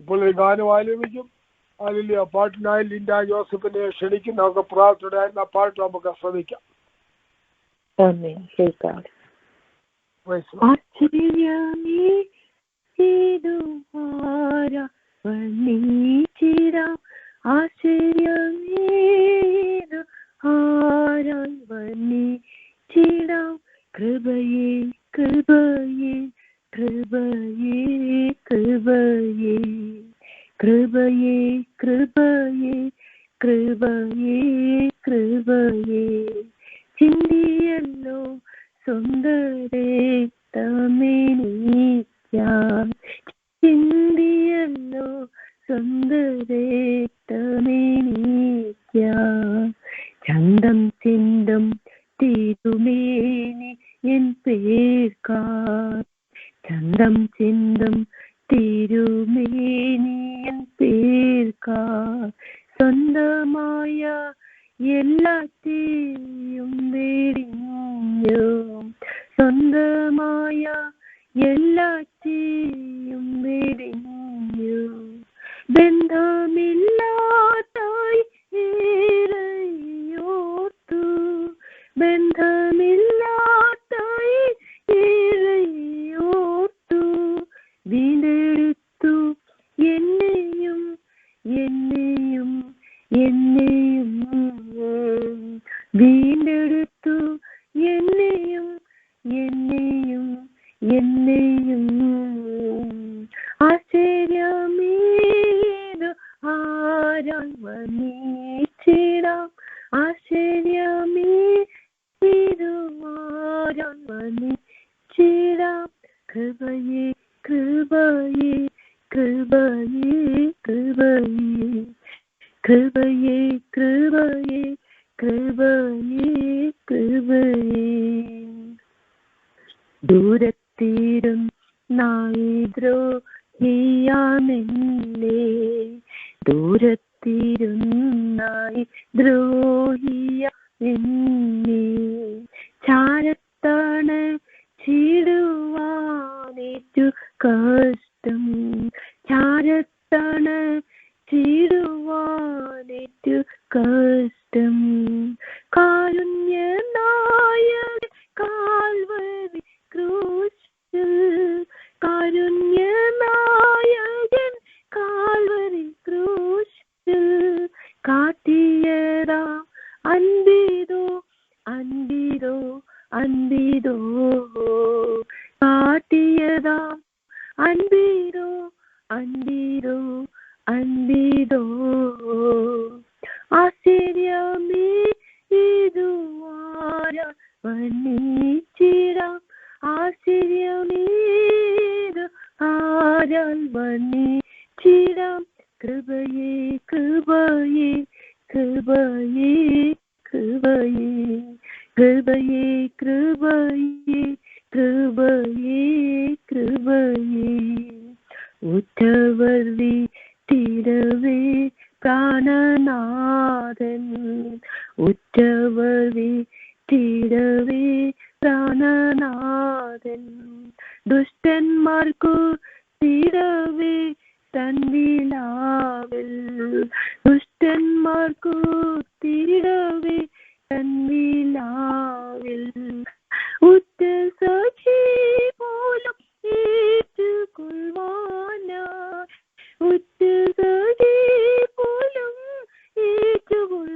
ഇപ്പോൾ ഈ ഗാനം ആലപിക്കും. അതിൽ പാട്ടിനായി ലിൻഡ ജോസഫിനെ ക്ഷണിക്കും. നമുക്ക് പ്രാർത്ഥനയായിരുന്നു. ആ പാട്ട് നമുക്ക് ശ്രദ്ധിക്കാം. കൃപയേ കൃപയേ കൃപയേ കൃപയേ കൃപയേ കൃപയേ കൃപയേ കൃപയേ ചിന്തിയല്ലോ സ്വന്തരേക്തമെനിക്കാൻ ചിന്തിയല്ലോ സ്വന്തരേക്തമെനിക്കാൻ ചന്തം ചിന്തം തിരുമേനി എൻ പേർക്കാർ ചന്തം ചിന്തം തിരുമേനി എൻ പേർക്കാർ സ്വന്തമായ എല്ലാത്തെയും വെടിഞ്ഞു സ്വന്തമായ എല്ലാത്തെയും വെടിഞ്ഞു ബന്ധമില്ലാതായി ഏറെയോർത്തു ബന്ധമില്ലാതായി ഏറെയോർത്തു വീണ്ടെടുത്തു എന്നെയും എന്നെയും എന്നെയും വീണ്ടെടുത്തു എന്നെയും എന്നെയും എന്നെയും ആശ്ചര്യമേതു ആരാൽ വർണ്ണിച്ചിടാം ആശ്ചര്യമേതു ആരാൽ വർണ്ണിച്ചിടാം കൃപയേ കൃപയേ കൃപയേ കൃപയേ കൃപയേ കൃപയേ കൃപയേ കൃപയേ ദൂരത്തിരും ദ്രോഹിയാമെന്നേ ദൂരത്തിരുന്നായി ദ്രോഹിയാമെന്നേ ചാരത്താണ് ചീടുവാനേറ്റു കഷ്ടം ചാരത്താണ് ചീടുവാനേറ്റു കഷ്ടം കാരുണ്യനായക കാൽവരി ക്രൂശിൽ കാരുണ്യനായകൻ കാൽവരി ക്രൂശിൽ കാട്ടിയതാ അൻപിതോ അൻപിതോ അൻപിതോ കാട്ടിയതാ അൻപിതോ അൻപിതോ അൻപിതോ ആശ്ചര്യമേ ഇതുവാരാ വർണ്ണിച്ചിടാം ആശ്ചര്യമേതു ആരാൽ വർണ്ണിച്ചിടാം കൃപയേ കൃപയേ കൃപയേ കൃപയേ കൃപയേ കൃപയേ കൃപയേ കൃപയേ ഉറ്റവർ വീട്ടിടവേ പ്രാണനാഥൻ ഉറ്റവർ വീട്ടിടവേ പ്രാണനാഥൻ ദുഷ്ടന്മാർക്കു തിടവേ തൻവിലാവിൽ ദുഷ്ടന്മാർക്കു തിടവേ തൻവിലാവിൽ ഉറ്റ സഖി പോലും ഏറ്റുകൊള്ളുവാനായി ഉറ്റ സഖി പോലും ഏറ്റുകൊള്ളുവാനായി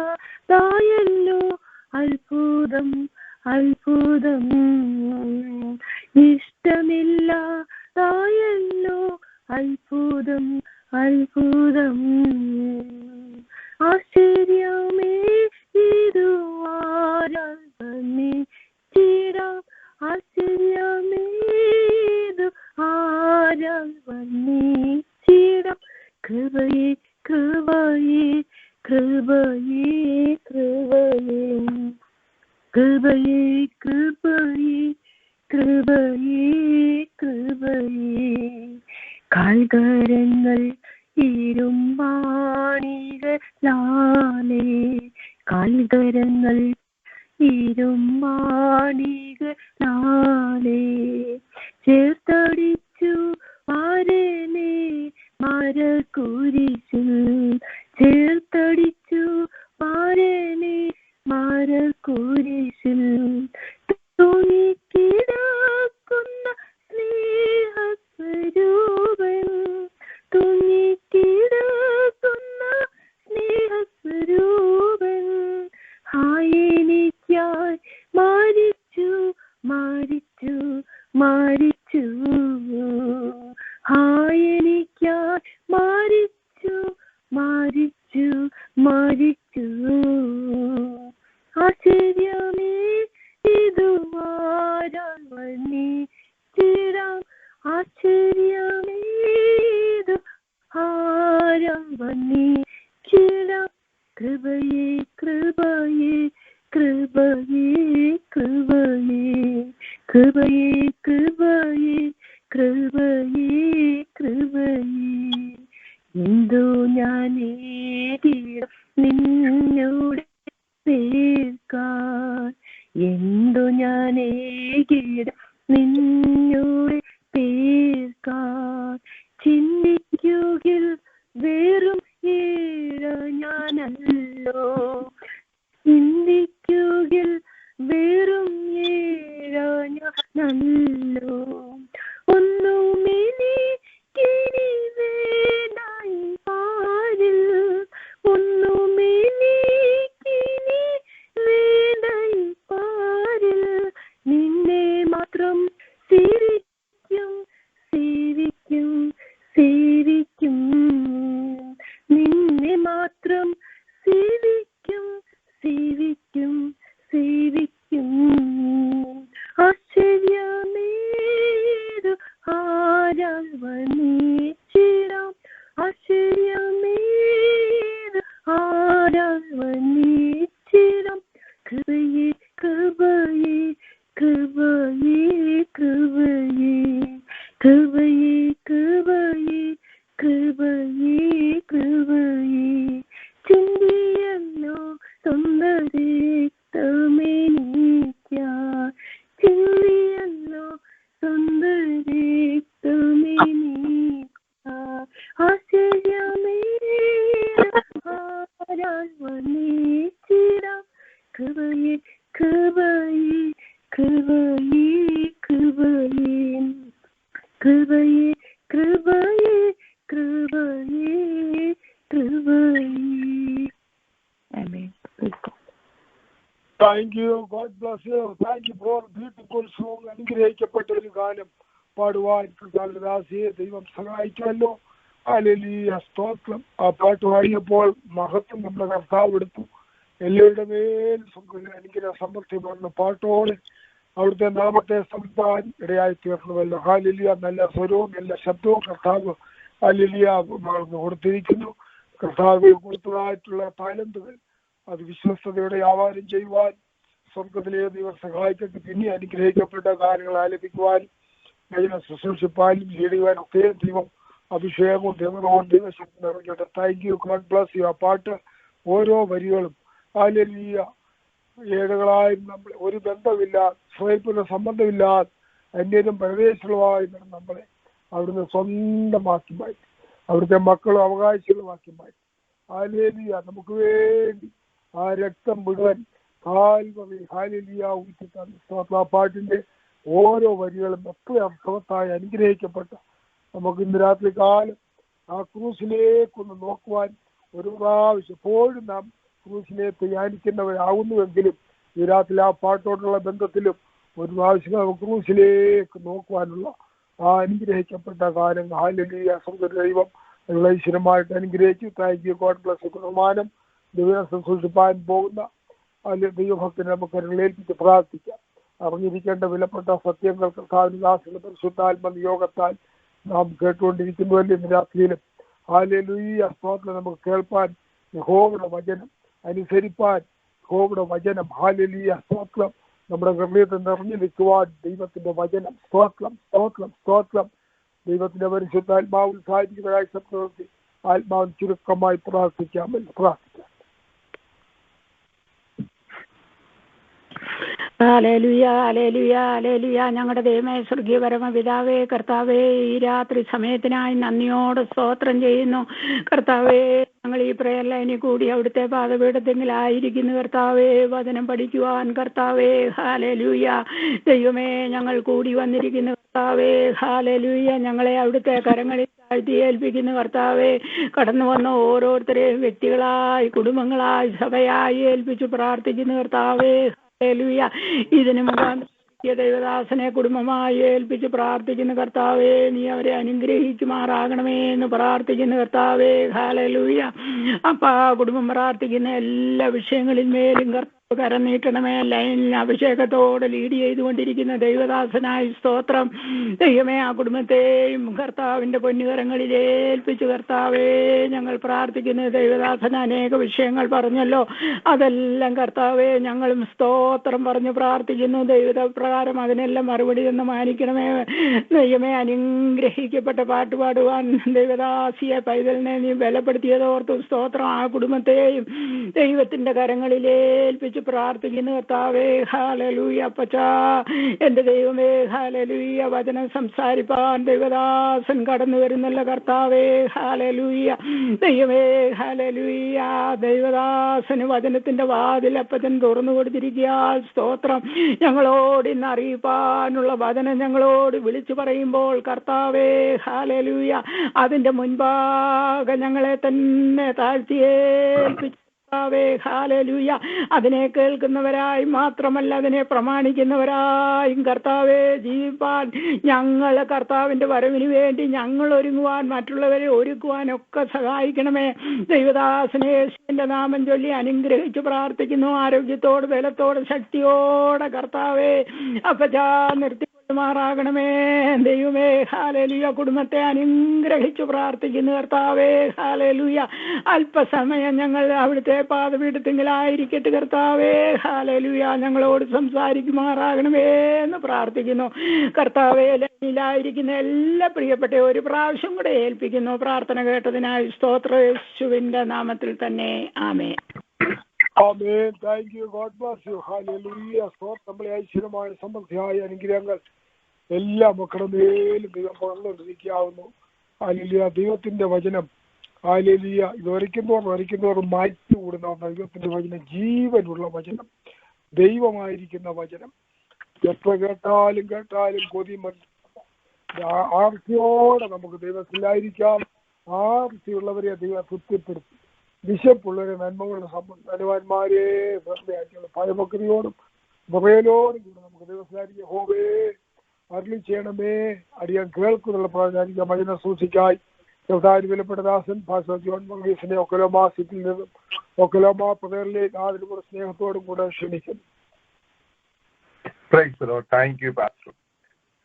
ഇഷ്ടമില്ലാതായല്ലോ അത്ഭുതം അത്ഭുതം ഇഷ്ടമില്ലാതായല്ലോ അത്ഭുതം അത്ഭുതം ആശ്ചര്യമേ ഇതുവാരാൽ വർണ്ണിച്ചിടാം ആശ്ചര്യമേതു ആരാൽ വർണ്ണിച്ചിടാം കൃപയേ കൃപയേ കൃപയേ കൃപയേ കൃപയേ കൃപയേ കൃപയേ കൃപയേ കാൽകരങ്ങൾ ഇരുമ്പാണികളാലേ കാൽകരങ്ങൾ ഇരുമ്പാണികളാലേ ചേർത്തടി ആശ്ചര്യമേതു ആരംഭനീച്ചിടാം കൃപയേ കൃപയേ കൃപയേ കൃപയേ കൃപയേ കൃപയേ കൃപയേ കൃപയേ എന്തോ ഞാൻ നിന്നോട് പേർക്കാൻ എന്തോ ഞാൻ നിന്നോട് പേർക്കാൻ ചിന്തിക്കുകിൽ വെറും ഏഴ ഞാനല്ലോ ചിന്തിക്കുകിൽ വെറും ഏഴ ഞാനല്ലോ ഒന്നുമെനിക്കിനി വേണ്ടായി പാരിൽ ഒന്നുമെനിക്കിനി വേണ്ടായി പാരിൽ നിന്നെ മാത്രം സേവിക്കും സേവിക്കും സേവിക്കും നിന്നെ മാത്രം സേവിക്കും സേവിക്കും സേവിക്കും ആശ്ചര്യമേതു ആരാധനീച്ചിടാം ആശ്ചര്യമേതു ആരാധനീച്ചിടാം കൃപയേ കൃപയേ കൃപയേ കൃപയേ കൃപയേ കൃപയേ കൃപയേ കൃപയേ ചിന്തിയല്ലോ സ്വന്തരക്തമെനിക്കായി ചിന്തിയല്ലോ സ്വന്തരക്തമെനിക്കായി ആശ്ചര്യമേരാധനീച്ചിടാം കൃപയേ കൃപയേ കൃപയേ കൃപയേ കൃപയേ കൃപയേ കൃപയേ കൃപയേ. Amen. Thank you. God bless you. Thank you for a beautiful song. അനുഗ്രഹിക്കപ്പെട്ട ഒരു ഗാനം പാടുവാൻ ദാസിയെ ദൈവം സഹായിച്ചല്ലോ. ഹല്ലേലൂയ, സ്തോത്രം. ആ പാട്ട് പാടിയപ്പോൾ മഹത്വം നമ്മുടെ കർത്താവ് എടുത്തു. എല്ലാവരുടെ മേൽ അനുഗ്രഹ സമൃദ്ധി പറഞ്ഞ പാട്ടോടെ അവിടുത്തെ നാമത്തെ സംസ്ഥാൻ ഇടയായി തീർന്നുവല്ലോ. ഹല്ലേലൂയ, നല്ല സ്വരവും നല്ല ശബ്ദവും കർത്താവ് ഹല്ലേലൂയ കൊടുത്തിരിക്കുന്നു. കർത്താവ് കൊടുത്തതായിട്ടുള്ള ടാലന്റുകൾ അത് വിശ്വസ്തയോടെ വ്യാപാരം ചെയ്യുവാൻ സ്വർഗത്തിലെ ദൈവം സഹായിക്കട്ടെ. പിന്നെ അനുഗ്രഹിക്കപ്പെട്ട കാര്യങ്ങൾ ആലപിക്കുവാനും അതിനെ ശുശ്രൂഷിപ്പാനും ലീഡുവാനും ഒക്കെ ദൈവം അഭിഷേകവും ദൈവവും ദൈവശക്തി നിറഞ്ഞോട്ടെ. Thank you. God bless you. ആ പാട്ട് ഓരോ വരികളും ഹല്ലേലൂയ ഏടുകളായും നമ്മൾ ഒരു ബന്ധമില്ല, സ്വയത്തിന് സംബന്ധമില്ലാതെ അന്യരും പ്രവേശനമായി നമ്മളെ അവിടുന്ന് സ്വന്തമാക്കി മാറ്റി, അവിടുത്തെ മക്കളും അവകാശികളുമാക്കി മാറ്റി. ഹല്ലേലൂയ, നമുക്ക് വേണ്ടി ആ രക്തം മുഴുവൻ ഹല്ലേലൂയ ഊറ്റി തന്നു. ആ പാട്ടിന്റെ ഓരോ വരികളും എപ്പോഴും അർത്ഥവത്തായി അനുഗ്രഹിക്കപ്പെട്ട നമുക്ക് ഇന്ന് രാത്രി കാലം ആ ക്രൂസിലേക്കൊന്ന് നോക്കുവാൻ ഒരു പ്രാവശ്യം എപ്പോഴും നാം ക്രൂസിനെ ധ്യാനിക്കുന്നവരാകുന്നുവെങ്കിലും ഈ രാത്രി ആ പാട്ടോടുള്ള ബന്ധത്തിലും ഒരു പ്രാവശ്യം നമുക്ക് ക്രൂസിലേക്ക് നോക്കുവാനുള്ള ആ അനുഗ്രഹിക്കപ്പെട്ട കാര്യങ്ങൾ ഹല്ലേലൂയ സ്വർഗ്ഗ ദൈവം ഐശ്വര്യമായിട്ട് അനുഗ്രഹിച്ചു. Thank you. God bless U. ബഹുമാനം ദൈവം സൂക്ഷിപ്പാൻ പോകുന്ന ദൈവഭക്തനെ നമുക്ക് ഏൽപ്പിച്ച് പ്രാർത്ഥിക്കാം. അറിഞ്ഞിരിക്കേണ്ട വിലപ്പെട്ട സത്യങ്ങൾ കർത്താവിന്റെ പരിശുദ്ധാത്മ നിയോഗത്താൽ നാം കേട്ടുകൊണ്ടിരിക്കുന്നുവല്ലേ ഇന്ന് രാത്രിയിലും. ഹല്ലേലൂയ, സ്തോത്രം. നമുക്ക് കേൾപ്പാൻ യഹോവയുടെ വചനം, അനുസരിപ്പാൻ യഹോവയുടെ വചനം ഹല്ലേലൂയ സ്തോത്രം നമ്മുടെ ഹൃദയത്തിൽ നിറഞ്ഞു നിൽക്കുവാൻ ദൈവത്തിന്റെ വചനം സ്തോത്രം സ്തോത്രം സ്തോത്രം. ദൈവത്തിന്റെ പരിശുദ്ധാത്മാവിൽ സാധിക്കുന്നതായി പ്രവൃത്തി ആത്മാവിൽ ചുരുക്കമായി പ്രാർത്ഥിക്കാമല്ലോ. പ്രാർത്ഥിക്കാം. Hallelujah, hallelujah, hallelujah. ഞങ്ങളുടെ ദൈവമേ, സ്വർഗീയ പരമപിതാവേ, കർത്താവേ, ഈ രാത്രി സമയത്തിനായി നന്ദിയോട് സ്തോത്രം ചെയ്യുന്നു. കർത്താവേ, ഞങ്ങൾ ഈ പ്രയർ ലൈനിൽ കൂടി അവിടുത്തെ പാദപീഠത്തിലായിരിക്കുന്നു. കർത്താവേ, വചനം പഠിക്കുവാൻ കർത്താവേ, ഹല്ലേലൂയ. ദൈവമേ, ഞങ്ങൾ കൂടി വന്നിരിക്കുന്നു കർത്താവേ, ഹല്ലേലൂയ. ഞങ്ങളെ അവിടുത്തെ കരങ്ങളിൽ താഴ്ത്തി ഏൽപ്പിക്കുന്നു കർത്താവേ. കടന്നു വന്ന ഓരോരുത്തരെയും വ്യക്തികളായി, കുടുംബങ്ങളായി, സഭയായി ഏൽപ്പിച്ചു പ്രാർത്ഥിക്കുന്നു കർത്താവേ. ഹല്ലേലൂയ. ഇതിന് മുഖാന്തരം ദൈവദാസനെ കുടുംബമായി ഏൽപ്പിച്ച് പ്രാർത്ഥിക്കുന്നു കർത്താവേ. നീ അവരെ അനുഗ്രഹിക്കുമാറാകണമേ എന്ന് പ്രാർത്ഥിക്കുന്നു കർത്താവേ. ഹല്ലേലൂയ. അപ്പാ, കുടുംബം പ്രാർത്ഥിക്കുന്ന എല്ലാ വിഷയങ്ങളിൽ മേലും കർത്താവേ കരം നീട്ടണമേ. ലൈനിൽ അഭിഷേകത്തോടെ ലീഡ് ചെയ്തുകൊണ്ടിരിക്കുന്ന ദൈവദാസനായി സ്തോത്രം. ദൈവമേ, ആ കുടുംബത്തെയും കർത്താവിന്റെ പൊന്നുകരങ്ങളിൽ ഏൽപ്പിച്ചു കർത്താവേ ഞങ്ങൾ പ്രാർത്ഥിക്കുന്നു. ദൈവദാസൻ അനേക വിഷയങ്ങൾ പറഞ്ഞല്ലോ, അതെല്ലാം കർത്താവേ ഞങ്ങളും സ്തോത്രം പറഞ്ഞു പ്രാർത്ഥിക്കുന്നു. ദൈവപ്രകാരം അതിനെല്ലാം മറുപടി എന്ന് മാനിക്കണമേ. ദൈവമേ, അനുഗ്രഹിക്കപ്പെട്ട പാട്ട് പാടുവാൻ ദൈവദാസിയെ പൈതലിനെ നീ ബലപ്പെടുത്തിയതോർത്തു സ്തോത്രം. ആ കുടുംബത്തെയും ദൈവത്തിന്റെ കരങ്ങളിൽ ഏൽപ്പിച്ച് പ്രാർത്ഥിക്കുന്നു കർത്താവേ. ഹല്ലേലൂയ. അപ്പച്ചാ, എന്റെ ദൈവമേ, ഹല്ലേലൂയ. വചനം സംസാരിപ്പാൻ ദൈവദാസൻ കടന്നു വരുന്നല്ലോ കർത്താവേ. ഹല്ലേലൂയ. ദൈവമേ, ഹല്ലേലൂയ. ദൈവദാസന് വചനത്തിന്റെ വാതിൽ അപ്പച്ചൻ തുറന്നു കൊടുത്തിരിക്കുക സ്തോത്രം. ഞങ്ങളോട് ഇന്ന് അറിയിപ്പാനുള്ള വചനം ഞങ്ങളോട് വിളിച്ചു പറയുമ്പോൾ കർത്താവേ, ഹല്ലേലൂയ, അതിന്റെ മുൻപാകെ ഞങ്ങളെ തന്നെ താഴ്ത്തിയേൽപ്പിച്ചു ഹല്ലേലൂയ. അതിനെ കേൾക്കുന്നവരായി മാത്രമല്ല അതിനെ പ്രമാണിക്കുന്നവരായും കർത്താവെ ജീവിപ്പാൻ ഞങ്ങൾ കർത്താവിന്റെ വരവിന് വേണ്ടി ഞങ്ങൾ ഒരുങ്ങുവാൻ മറ്റുള്ളവരെ ഒരുക്കുവാനൊക്കെ സഹായിക്കണമേ. ദൈവദാസനെ യേശുവിന്റെ നാമം ചൊല്ലി അനുഗ്രഹിച്ച് പ്രാർത്ഥിക്കുന്നു. ആരോഗ്യത്തോട് ബലത്തോട് ശക്തിയോടെ കർത്താവെ അപ്പച്ചാ നിർത്തിക്കൊള്ളുമാറാകണമേ. ദൈവമേ, ഹല്ലേലൂയ. കുടുംബത്തെ അനുഗ്രഹിച്ചു പ്രാർത്ഥിക്കുന്നു കർത്താവേ. ഹല്ലേലൂയ. അല്പസമയം ഞങ്ങൾ അവിടുത്തെ പാദപീഠത്തിലായിരിക്കട്ടെ കർത്താവേ. ഹല്ലേലൂയ. ഞങ്ങളോട് സംസാരിക്കുമാറാകണമേ എന്ന് പ്രാർത്ഥിക്കുന്നു കർത്താവേ. ലൈനിലായിരിക്കുന്ന എല്ലാ പ്രിയപ്പെട്ട ഒരു പ്രാവശ്യം കൂടെ ഏൽപ്പിക്കുന്നു. പ്രാർത്ഥന കേട്ടതിനായി സ്തോത്രം യേശുവിന്റെ നാമത്തിൽ തന്നെ. ആമേൻ. ആമേൻ. Thank you. God bless you. ഹല്ലേലൂയ. നമ്മളെ ഐശ്വര്യമായ സമൃദ്ധിയായ അനുഗ്രഹങ്ങൾ എല്ലാ മക്കളുടെ മേലും ദൈവം പകർന്നുകൊണ്ടിരിക്കാവുന്നു. ഹല്ലേലൂയ. ദൈവത്തിന്റെ വചനം ഹല്ലേലൂയ. ഇത് വരയ്ക്കുന്നതോറും മാറ്റി കൂടുന്ന ദൈവത്തിന്റെ വചനം, ജീവനുള്ള വചനം, ദൈവമായിരിക്കുന്ന വചനം. എത്ര കേട്ടാലും കൊതി ആർത്തിയോടെ നമുക്ക് ദൈവത്തിലായിരിക്കാം. ആർത്തിയുള്ളവരെ ദൈവം തൃപ്തിപ്പെടുത്തി, വിശപ്പുള്ളവരെ നന്മകളുടെ ധനവാന്മാരെ ഭയഭക്തിയോടും വിറയലോടും കൂടെ നമുക്ക് ദൈവത്തിലായിരിക്കും. ഹോവേ അരുളി ചെയ്യണമേ, അടിയാൻ കേൾക്കുന്നുള്ള പ്രാർത്ഥന വചനം സൂക്ഷിക്കായി വിലപ്പെട്ട ദാസൻ പാസ്റ്റർ ജോൺ വർഗീസിനെ ഒക്കലോമ സിറ്റിൽ നിന്നും ഒക്കലോമ പ്രദേശിലേക്ക് അതിലൂടെ സ്നേഹത്തോടും കൂടെ ക്ഷണിക്കുന്നു. Thank you pastor.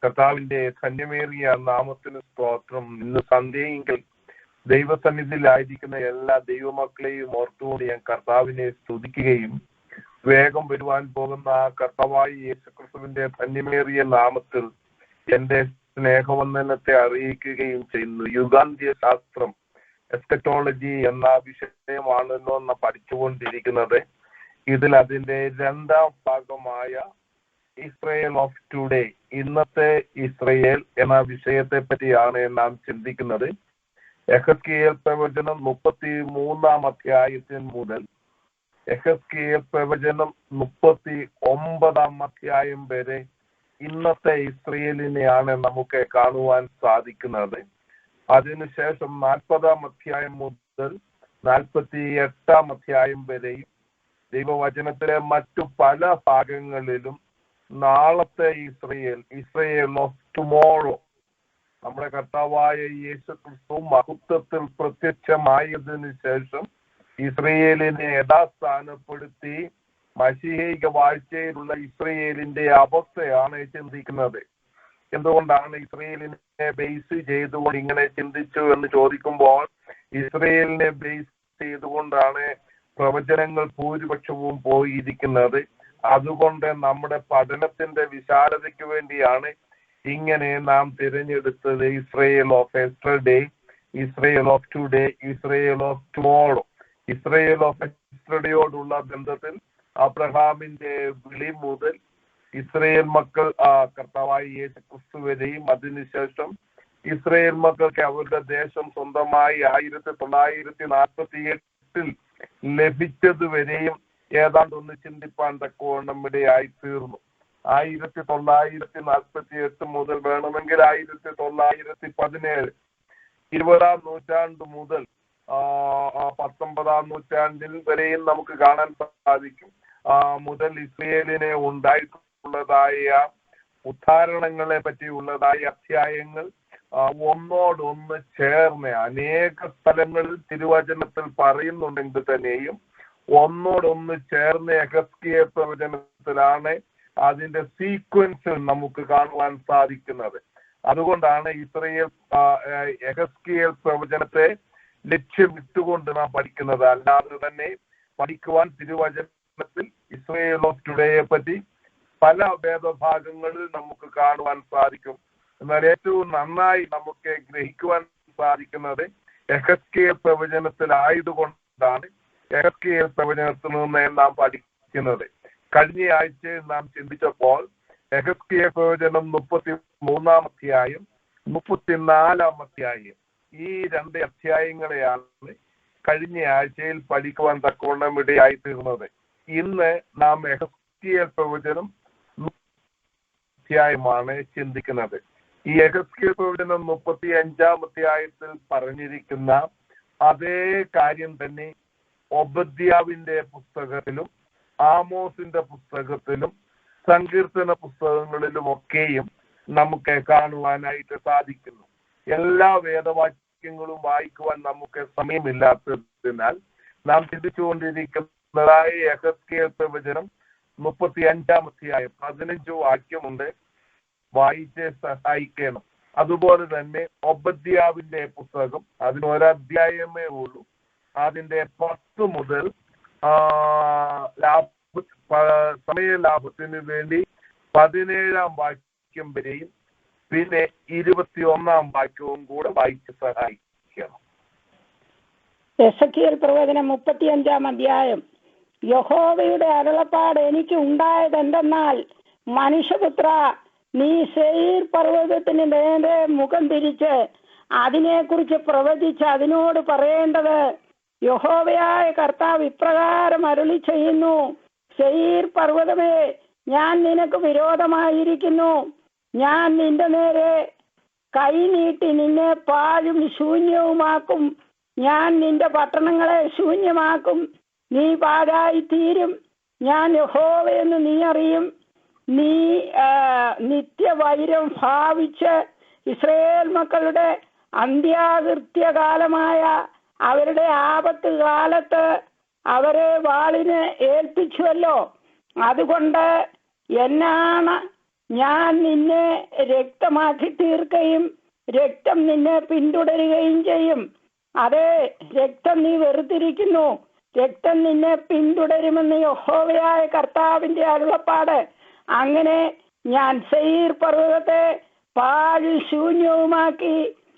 കർത്താവിന്റെ ധന്യമേറിയ നാമത്തിന് സ്തോത്രം. ഇന്ന് സന്ധ്യയെങ്കിൽ ദൈവസന്നിധിയിലായിരിക്കുന്ന എല്ലാ ദൈവമക്കളെയും ഓർത്തുകൊണ്ട് ഞാൻ കർത്താവിനെ സ്തുതിക്കുകയും വേഗം വരുവാൻ പോകുന്ന കർത്താവായ യേശുക്രിസ്തുവിന്റെ ധന്യമേറിയ നാമത്തിൽ എന്റെ സ്നേഹവന്ദനത്തെ അറിയിക്കുകയും ചെയ്യുന്നു. യുഗാന്ത്യ ശാസ്ത്രം, എസ്കറ്റോളജി എന്ന വിഷയമാണല്ലോ പഠിച്ചുകൊണ്ടിരിക്കുന്നത്. ഇതിൽ അതിന്റെ രണ്ടാം ഭാഗമായ ഇസ്രയേൽ ഓഫ് ടുഡേ, ഇന്നത്തെ ഇസ്രയേൽ എന്ന വിഷയത്തെ പറ്റിയാണ് നാം ചിന്തിക്കുന്നത്. യെഹെസ്കേൽ പ്രവചനം 33 അധ്യായത്തിൽ മുതൽ യെഹെസ്കേൽ പ്രവചനം 39 അധ്യായം വരെ ഇന്നത്തെ ഇസ്രയേലിനെയാണ് നമുക്ക് കാണുവാൻ സാധിക്കുന്നത്. അതിനുശേഷം 40 അധ്യായം മുതൽ 48 അധ്യായം വരെയും ദൈവവചനത്തിലെ മറ്റു പല ഭാഗങ്ങളിലും നാളത്തെ ഇസ്രയേൽ ഓഫ് ടുമോറോ, നമ്മുടെ കർത്താവായ യേശുക്രിസ്തു മഹത്വത്തിൽ പ്രത്യക്ഷമായതിനു ശേഷം ഇസ്രയേലിനെ യഥാസ്ഥാനപ്പെടുത്തി മശീഹിക വാഴ്ചയിലുള്ള ഇസ്രയേലിന്റെ അവസ്ഥയാണ് ചിന്തിക്കുന്നത്. എന്തുകൊണ്ടാണ് ഇസ്രയേലിനെ ബേസ് ചെയ്തുകൊണ്ട് ഇങ്ങനെ ചിന്തിച്ചു എന്ന് ചോദിക്കുമ്പോൾ, ഇസ്രയേലിനെ ബേസ് ചെയ്തുകൊണ്ടാണ് പ്രവചനങ്ങൾ ഭൂരിപക്ഷവും പോയിരിക്കുന്നത്. അതുകൊണ്ട് നമ്മുടെ പഠനത്തിന്റെ വിശാലതയ്ക്ക് വേണ്ടിയാണ് ഇങ്ങനെ നാം തിരഞ്ഞെടുത്തത്. Israel of yesterday, Israel of today, Israel of tomorrow. Israel of എസ്റ്റർഡേയോടുള്ള ബന്ധത്തിൽ അബ്രഹാമിന്റെ വിളി മുതൽ ഇസ്രയേൽ മക്കൾ കർത്താവായ യേശുക്രിസ്തു വരെയും, അതിനുശേഷം ഇസ്രയേൽ മക്കൾക്ക് അവരുടെ ദേശം സ്വന്തമായി 1948 ലഭിച്ചതുവരെയും ഏതാണ്ട് ഒന്ന് ചിന്തിപ്പാൻ തക്കവണ്ണം ഇടയായി തീർന്നു. 1948 മുതൽ വേണമെങ്കിൽ 1917, 20-ാം നൂറ്റാണ്ട് മുതൽ 19-ാം നൂറ്റാണ്ടിൽ വരെയും നമുക്ക് കാണാൻ സാധിക്കും. മുതൽ ഇസ്രയേലിനെ ഉണ്ടായിട്ടുള്ളതായ ഉദാഹരണങ്ങളെ പറ്റിയുള്ളതായ അധ്യായങ്ങൾ ഒന്നോടൊന്ന് ചേർന്ന് അനേക സ്ഥലങ്ങളിൽ തിരുവചനത്തിൽ പറയുന്നുണ്ടെങ്കിൽ തന്നെയും ഒന്നോടൊന്ന് ചേർന്ന് യെഹെസ്കേൽ പ്രവചനത്തിലാണ് അതിന്റെ സീക്വൻസിൽ നമുക്ക് കാണുവാൻ സാധിക്കുന്നത്. അതുകൊണ്ടാണ് ഇസ്രായേൽ യെഹെസ്കേൽ പ്രവചനത്തെ ലക്ഷ്യമിട്ടുകൊണ്ട് നാം പഠിക്കുന്നത്. അല്ലാതെ തന്നെ പഠിക്കുവാൻ തിരുവചനത്തിൽ ഇസ്രായേൽ ഓഫ് ടുഡേയെ പറ്റി പല വേദഭാഗങ്ങളിൽ നമുക്ക് കാണുവാൻ സാധിക്കും. എന്നാൽ ഏറ്റവും നന്നായി നമുക്ക് ഗ്രഹിക്കുവാൻ സാധിക്കുന്നത് യെഹെസ്കേൽ പ്രവചനത്തിലായതുകൊണ്ടാണ് യെഹെസ്കേൽ പ്രവചനത്തിൽ നിന്ന് നാം പഠിക്കുന്നത്. കഴിഞ്ഞ ആഴ്ചയിൽ നാം ചിന്തിച്ചപ്പോൾ യെഹെസ്കേൽ പ്രവചനം 33-ാം അധ്യായം 34-ാം അധ്യായം ഈ 2 അധ്യായങ്ങളെയാണ് കഴിഞ്ഞ ആഴ്ചയിൽ പഠിക്കുവാൻ തക്കവണ്ണം ഇടയായി തീർന്നത്. ഇന്ന് നാം യെഹെസ്കേൽ പ്രവചനം അധ്യായമാണ് ചിന്തിക്കുന്നത്. ഈ യെഹെസ്കേൽ പ്രവചനം 35-ാം അധ്യായത്തിൽ പറഞ്ഞിരിക്കുന്ന അതേ കാര്യം തന്നെ ഒബദ്യാവിന്റെ പുസ്തകത്തിലും ആമോസിന്റെ പുസ്തകത്തിലും സങ്കീർത്തന പുസ്തകങ്ങളിലും ഒക്കെയും നമുക്ക് കാണുവാനായിട്ട് സാധിക്കുന്നു. എല്ലാ വേദവാക്യങ്ങളും വായിക്കുവാൻ നമുക്ക് സമയമില്ലാത്തതിനാൽ നാം ചിന്തിച്ചുകൊണ്ടിരിക്കുന്നതായ യെഹെസ്കേൽ പ്രവചനം 35-ാം അധ്യായം 15 വാക്യമുണ്ട്, വായിച്ച് സഹായിക്കണം. അതുപോലെ തന്നെ ഒബദ്യാവിന്റെ പുസ്തകം, അതിന് ഒരധ്യായമേ ഉള്ളൂ. അതിന്റെ 10 മുതൽ സമയലാഭത്തിന് വേണ്ടി 17-ാം വാക്യം വരെയും പിന്നെ 21-ാം വാക്യവും കൂടെ വായിച്ച് സഹായിക്കണം. യെഹെസ്കേൽ പ്രവചനം 35-ാം അധ്യായം. യഹോവയുടെ അരുളപ്പാട് എനിക്ക് ഉണ്ടായത് എന്തെന്നാൽ, മനുഷ്യപുത്ര, നീ സെയീർ പർവ്വതത്തിന് നേരെ മുഖം തിരിച്ച് അതിനെക്കുറിച്ച് പ്രവചിച്ച് അതിനോട് പറയേണ്ടത്, യഹോവയായ കർത്താവ് ഇപ്രകാരം അരുളി ചെയ്യുന്നു, സെയീർ പർവ്വതമേ, ഞാൻ നിനക്ക് വിരോധമായിരിക്കുന്നു. ഞാൻ നിന്റെ നേരെ കൈ നീട്ടി നിന്നെ പാഴും ശൂന്യവുമാക്കും. ഞാൻ നിന്റെ പട്ടണങ്ങളെ ശൂന്യമാക്കും. നീ പാഴായി തീരും. ഞാൻ യഹോവയെന്ന് നീ അറിയും. നീ നിത്യവൈരം ഭാവിച്ച് ഇസ്രായേൽ മക്കളുടെ അന്ത്യാകൃത്യകാലമായ അവരുടെ ആപത്ത് കാലത്ത് അവരെ വാളിന് ഏൽപ്പിച്ചുവല്ലോ. അതുകൊണ്ട് എന്നാണ് ഞാൻ നിന്നെ രക്തമാക്കി തീർക്കുകയും രക്തം നിന്നെ പിന്തുടരുകയും ചെയ്യും. അതെ, രക്തം നീ വെറുത്തിരിക്കുന്നു, രക്തം നിന്നെ പിന്തുടരുമെന്ന് യഹോവയായ കർത്താവിന്റെ അരുളപ്പാട്. അങ്ങനെ ഞാൻ സെയീർ പർവ്വതത്തെ പാഴും ശൂന്യവുമാക്കി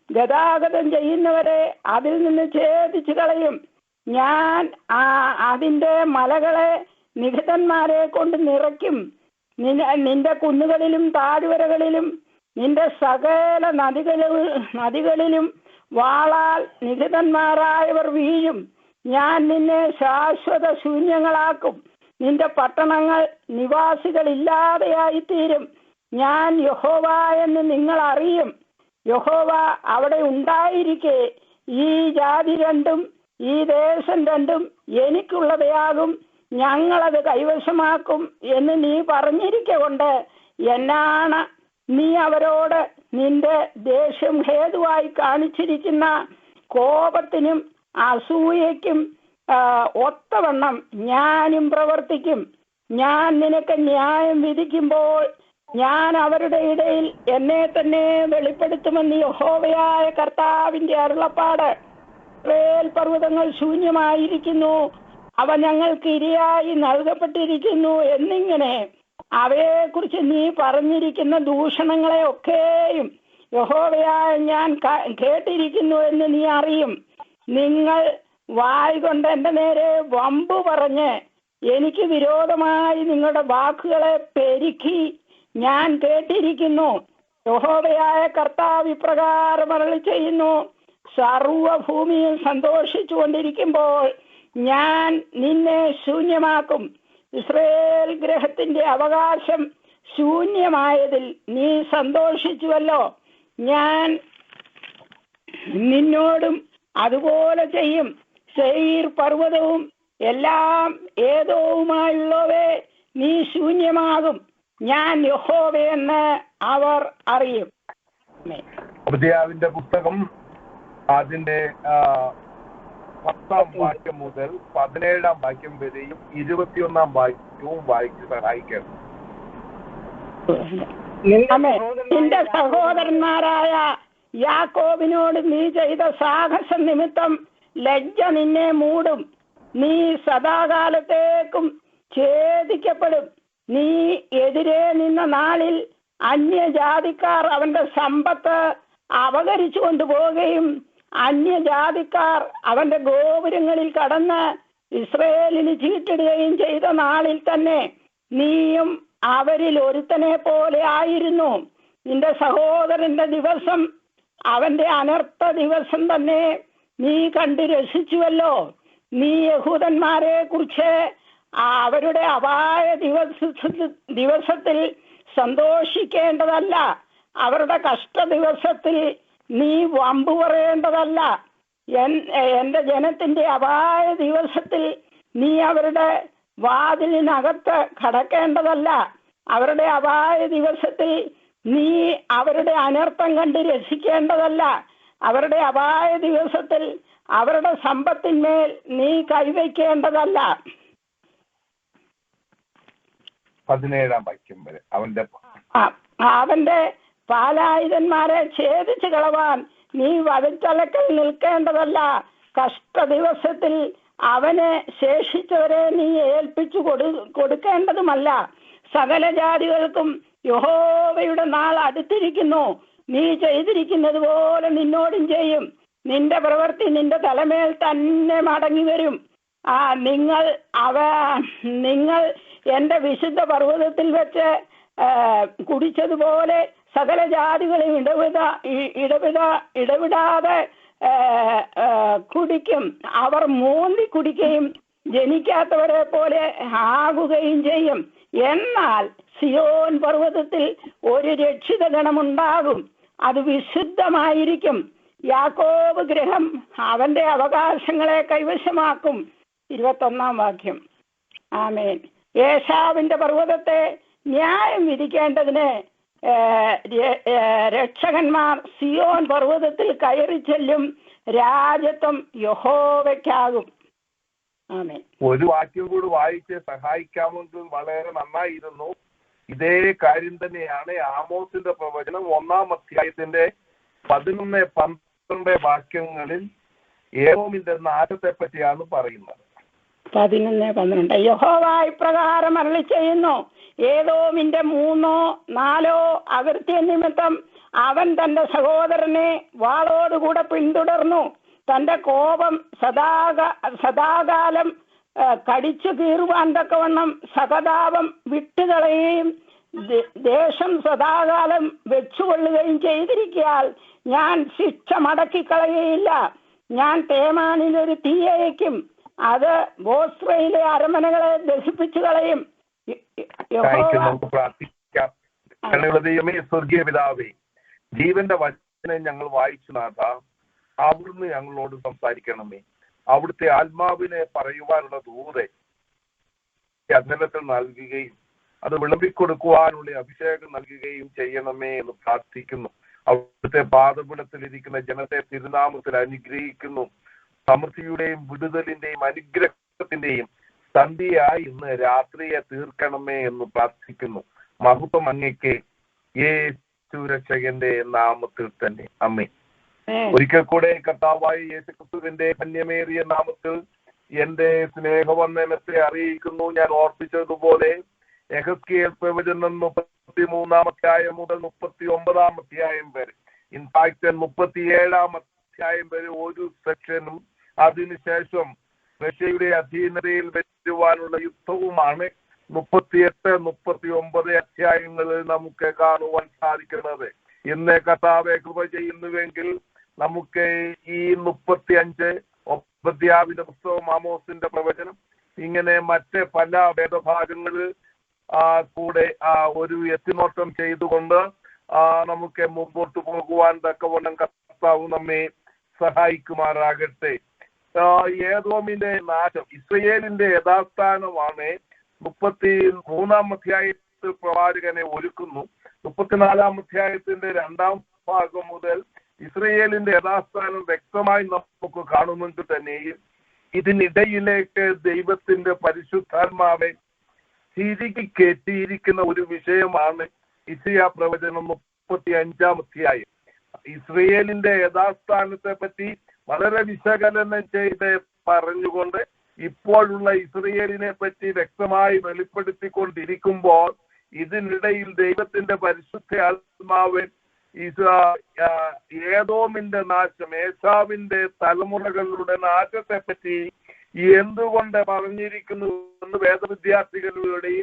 ഗതാഗതം ചെയ്യുന്നവരെ അതിൽ നിന്ന് ഛേദിച്ചു കളയും. ഞാൻ അതിന്റെ മലകളെ നിഹിതന്മാരെ കൊണ്ട് നിറയ്ക്കും. നിന്റെ കുന്നുകളിലും താഴ്വരകളിലും നിന്റെ സകല നദികളിലും വാളാൽ നിഹിതന്മാരായവർ വീഴും. ഞാൻ നിന്നെ ശാശ്വത ശൂന്യങ്ങളാക്കും. നിന്റെ പട്ടണങ്ങൾ നിവാസികളില്ലാതെയായിത്തീരും. ഞാൻ യഹോവ എന്ന് നിങ്ങൾ അറിയും. യഹോവ അവിടെ ഉണ്ടായിരിക്കെ ഈ ജാതി രണ്ടും ഈ ദേശം രണ്ടും എനിക്കുള്ളവയാകും, ഞങ്ങളത് കൈവശമാക്കും എന്ന് നീ പറഞ്ഞിരിക്കൊണ്ട് എന്നാണ് നീ അവരോട് നിന്റെ ദേഷ്യം ഹേതുവായി കാണിച്ചിരിക്കുന്ന കോപത്തിനും അസൂയയ്ക്കും ഒത്തവണ്ണം ഞാനും പ്രവർത്തിക്കും. ഞാൻ നിനക്ക് ന്യായം വിധിക്കുമ്പോൾ ഞാൻ അവരുടെ ഇടയിൽ എന്നെ തന്നെ വെളിപ്പെടുത്തുമെന്ന് യഹോവയായ കർത്താവിന്റെ അരുളപ്പാട്. ഇസ്രായേൽ പർവ്വതങ്ങൾ ശൂന്യമായിരിക്കുന്നു, അവ ഞങ്ങൾക്ക് ഇരയായി നൽകപ്പെട്ടിരിക്കുന്നു എന്നിങ്ങനെ അവയെക്കുറിച്ച് നീ പറഞ്ഞിരിക്കുന്ന ദൂഷണങ്ങളെ ഒക്കെയും യഹോവയായ ഞാൻ കേട്ടിരിക്കുന്നു എന്ന് നീ അറിയും. നിങ്ങൾ വായ് കൊണ്ട് എൻ്റെ നേരെ വമ്പു പറഞ്ഞ് എനിക്ക് വിരോധമായി നിങ്ങളുടെ വാക്കുകളെ പെരുക്കി ഞാൻ കേട്ടിരിക്കുന്നു. യഹോവയായ കർത്താവ് ഇപ്രകാരം അരുളി ചെയ്യുന്നു, സർവഭൂമിയിൽ സന്തോഷിച്ചു കൊണ്ടിരിക്കുമ്പോൾ ഞാൻ നിന്നെ ശൂന്യമാക്കും. ഇസ്രായേൽ ഗൃഹത്തിന്റെ അവകാശം ശൂന്യമായതിൽ നീ സന്തോഷിച്ചുവല്ലോ. ഞാൻ നിന്നോടും അതുപോലെ ചെയ്യും. സെയീർ പർവ്വതവും എല്ലാം ഏദോവുമായുള്ളവേ, നീ ശൂന്യമാകും. ഞാൻ യഹോവയെന്ന് അവർ അറിയും. ഒബദ്യാവിന്റെ പുസ്തകം അതിന്റെ 10-ാം വാക്യം മുതൽ 17-ാം വാക്യം വരെയും 21-ാം വാക്യവും വായിച്ച് സഹായിക്കണം. നിന്റെ സഹോദരന്മാരായ യാക്കോബിനോട് നീ ചെയ്ത സാഹസ നിമിത്തം ലജ്ജ നിന്നെ മൂടും. നീ സദാകാലത്തേക്കും ഛേദിക്കപ്പെടും. നീ എതിരെ നിന്ന നാളിൽ അന്യജാതിക്കാർ അവന്റെ സമ്പത്ത് അപഹരിച്ചു കൊണ്ടുപോവുകയും അന്യജാതിക്കാർ അവന്റെ ഗോപുരങ്ങളിൽ കടന്ന് ഇസ്രയേലിന് ചീട്ടിടുകയും ചെയ്ത നാളിൽ തന്നെ നീയും അവരിൽ ഒരുത്തനെ പോലെ ആയിരുന്നു. നിന്റെ സഹോദരന്റെ ദിവസം അവന്റെ അനർത്ഥ ദിവസം തന്നെ നീ കണ്ടു രസിച്ചുവല്ലോ. നീ യഹൂദന്മാരെ കുറിച്ച് അവരുടെ അപായ ദിവസത്തിൽ സന്തോഷിക്കേണ്ടതല്ല. അവരുടെ കഷ്ട ദിവസത്തിൽ നീ വമ്പു പറയേണ്ടതല്ല. എന്റെ ജനത്തിന്റെ അപായ ദിവസത്തിൽ നീ അവരുടെ വാതിലിനകത്ത് കടക്കേണ്ടതല്ല. അവരുടെ അപായ ദിവസത്തിൽ നീ അവരുടെ അനർത്ഥം കണ്ട് രസിക്കേണ്ടതല്ല. അവരുടെ അപായ ദിവസത്തിൽ അവരുടെ സമ്പത്തിന്മേൽ നീ കൈവയ്ക്കേണ്ടതല്ല. 17-ാം വാക്യം വരെ അവന്റെ പാലായുധന്മാരെ ഛേദിച്ചു കളവാൻ നീ വധിത്തലക്കൽ നിൽക്കേണ്ടതല്ല. കഷ്ട ദിവസത്തിൽ അവന് ശേഷിച്ചവരെ നീ ഏൽപ്പിച്ചു കൊടുക്കേണ്ടതുമല്ല. സകല ജാതികൾക്കും യഹോവയുടെ നാൾ അടുത്തിരിക്കുന്നു. നീ ചെയ്തിരിക്കുന്നത് പോലെ നിന്നോടും ചെയ്യും. നിന്റെ പ്രവൃത്തി നിന്റെ തലമേൽ തന്നെ മടങ്ങി വരും. നിങ്ങൾ എന്റെ വിശുദ്ധ പർവ്വതത്തിൽ വെച്ച് കുടിച്ചതുപോലെ സകല ജാതികളും ഇടവിടാതെ കുടിക്കും. അവർ മൂന്തി കുടിക്കുകയും ജനിക്കാത്തവരെ പോലെ ആകുകയും ചെയ്യും. എന്നാൽ സിയോൻ പർവ്വതത്തിൽ ഒരു രക്ഷിത ഗണമുണ്ടാകും. അത് വിശുദ്ധമായിരിക്കും. യാക്കോബ് ഗൃഹം അവന്റെ അവകാശങ്ങളെ കൈവശമാക്കും. 21-ാം വാക്യം. ആമേൻ. ഏശാവിന്റെ പർവ്വതത്തെ ന്യായം വിധിക്കേണ്ടതിന് രക്ഷകന്മാർ സിയോൻ പർവ്വതത്തിൽ കയറി ചെല്ലും. രാജത്വം യഹോവയ്ക്കാകും. ആമേൻ. ഒരു വാക്യം കൂടി വായിച്ച് സഹായിക്കാമെങ്കിൽ വളരെ നന്നായിരുന്നു. ഇതേ കാര്യം തന്നെയാണ് ആമോസിന്റെ പ്രവചനം 1-ാം അധ്യായത്തിന്റെ 11-12 വാക്യങ്ങളിൽ ഏദോമിന്റെ നാശത്തെ പറ്റിയാണ് പറയുന്നത്. 11-12 യഹോവ ഇപ്രകാരം അരുളി ചെയ്യുന്നു. ഏദോമിന്റെ 3-4 അകൃത്യ നിമിത്തം അവൻ തന്റെ സഹോദരനെ വാളോടുകൂടെ പിന്തുടർന്നു. തന്റെ കോപം സദാകാലം കടിച്ചു കീറുവാൻ തക്കവണ്ണം സഹതാപം വിട്ടുകളയുകയും ദേശം സദാകാലം വെച്ചുകൊള്ളുകയും ചെയ്തിരിക്കയാൽ ഞാൻ ശിക്ഷ മടക്കിക്കളയുകയില്ല. ഞാൻ തേമാനിലൊരു തീയയക്കും. അത് ബോസ്രയിലെ അരമനകളെ ദഹിപ്പിച്ചു കളയും. നമുക്ക് പ്രാർത്ഥിക്കാം. ദൈവമേ, സ്വർഗീയ പിതാവേ, ജീവന്റെ വചനം ഞങ്ങൾ വായിച്ചു നാഥ, അവിടുന്ന് ഞങ്ങളോട് സംസാരിക്കണമേ. അവിടുത്തെ ആത്മാവിനെ പറയുവാനുള്ള ദൂരെ അധരത്തിൽ നൽകുകയും അത് വിളമ്പിക്കൊടുക്കുവാനുള്ള അഭിഷേകം നൽകുകയും ചെയ്യണമേ എന്ന് പ്രാർത്ഥിക്കുന്നു. അവിടുത്തെ പാദപീഠത്തിലിരിക്കുന്ന ജനത്തെ തിരുനാമത്തിൽ അനുഗ്രഹിക്കുന്നു. സമൃദ്ധിയുടെയും വിടുതലിന്റെയും അനുഗ്രഹത്തിന്റെയും സന്ധ്യയായി ഇന്ന് രാത്രിയെ തീർക്കണമേ എന്ന് പ്രാർത്ഥിക്കുന്നു. മഹത്വം അങ്ങയ്ക്ക് യേശു രക്ഷകന്റെ നാമത്തിൽ തന്നെ. ആമേൻ. ഒരിക്കൽ കൂടെ കർത്താവായ യേശുക്രിസ്തുവിന്റെ ധന്യമേറിയ നാമത്തിൽ എന്റെ സ്നേഹവന്ദനത്തെ അറിയിക്കുന്നു. ഞാൻ ഓർപ്പിച്ചതുപോലെ യെഹെസ്കേൽ പ്രവചനം 33-ാം അധ്യായം മുതൽ 39-ാം അധ്യായം വരെ, ഇൻഫാക്ട് 37-ാം അധ്യായം വരെ ഒരു സെക്ഷനും അതിനുശേഷം റഷ്യയുടെ അധീനതയിൽ വരുവാനുള്ള യുദ്ധവുമാണ് 38-39 അധ്യായങ്ങളിൽ നമുക്ക് കാണുവാൻ സാധിക്കുന്നത്. ഇന്ന് കർത്താവെ കൃപ ചെയ്യുന്നുവെങ്കിൽ നമുക്ക് ഈ 35 ഒബദ്യാവിന്റെ പുസ്തകം, ആമോസിന്റെ പ്രവചനം, ഇങ്ങനെ മറ്റ് പല വേദഭാഗങ്ങളിൽ കൂടെ ഒരു എത്തിനോട്ടം ചെയ്തുകൊണ്ട് നമുക്ക് മുമ്പോട്ട് പോകുവാൻ തക്കവണ്ണം കർത്താവ് നമ്മെ സഹായിക്കുമാറാകട്ടെ. ഏദോമിന്റെ നാശം ഇസ്രയേലിന്റെ യഥാസ്ഥാനമാണ് 33-ാം അധ്യായത്തിൽ പ്രവാചകനെ ഒരുക്കുന്നു. 34-ാം അധ്യായത്തിന്റെ 2-ാം ഭാഗം മുതൽ ഇസ്രയേലിന്റെ യഥാസ്ഥാനം വ്യക്തമായി നമുക്ക് കാണുമെങ്കിൽ തന്നെയും ഇതിനിടയിലേക്ക് ദൈവത്തിന്റെ പരിശുദ്ധാത്മാവെ തിരികെ കയറ്റിയിരിക്കുന്ന ഒരു വിഷയമാണ് യെശയ്യാ പ്രവചനം 35-ാം അധ്യായം. ഇസ്രയേലിന്റെ യഥാസ്ഥാനത്തെ പറ്റി വളരെ വിശകലനം ചെയ്ത് പറഞ്ഞുകൊണ്ട് ഇപ്പോഴുള്ള ഇസ്രയേലിനെ പറ്റി വ്യക്തമായി വെളിപ്പെടുത്തിക്കൊണ്ടിരിക്കുമ്പോൾ ഇതിനിടയിൽ ദൈവത്തിന്റെ പരിശുദ്ധ ആത്മാവ് ഏദോമിന്റെ നാശം, ഏശാവിന്റെ തലമുറകളുടെ നാശത്തെ പറ്റി എന്തുകൊണ്ട് പറഞ്ഞിരിക്കുന്നു എന്ന് വേദവിദ്യാർത്ഥികളുടെ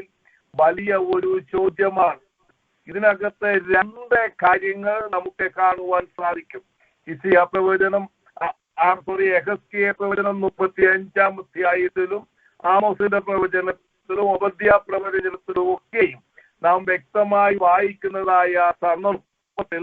വലിയ ഒരു ചോദ്യമാണ്. ഇതിനകത്ത് രണ്ട് കാര്യങ്ങൾ നമുക്ക് കാണുവാൻ സാധിക്കും. യെശയ്യാ പ്രവചനം യെഹെസ്കേൽ പ്രവചനം 35-ാം അധ്യായത്തിലും ആമോസിന്റെ പ്രവചനത്തിലും ഓബദ്യാ പ്രവചനത്തിലും ഒക്കെയും നാം വ്യക്തമായി വായിക്കുന്നതായ സന്ദർഭത്തിൽ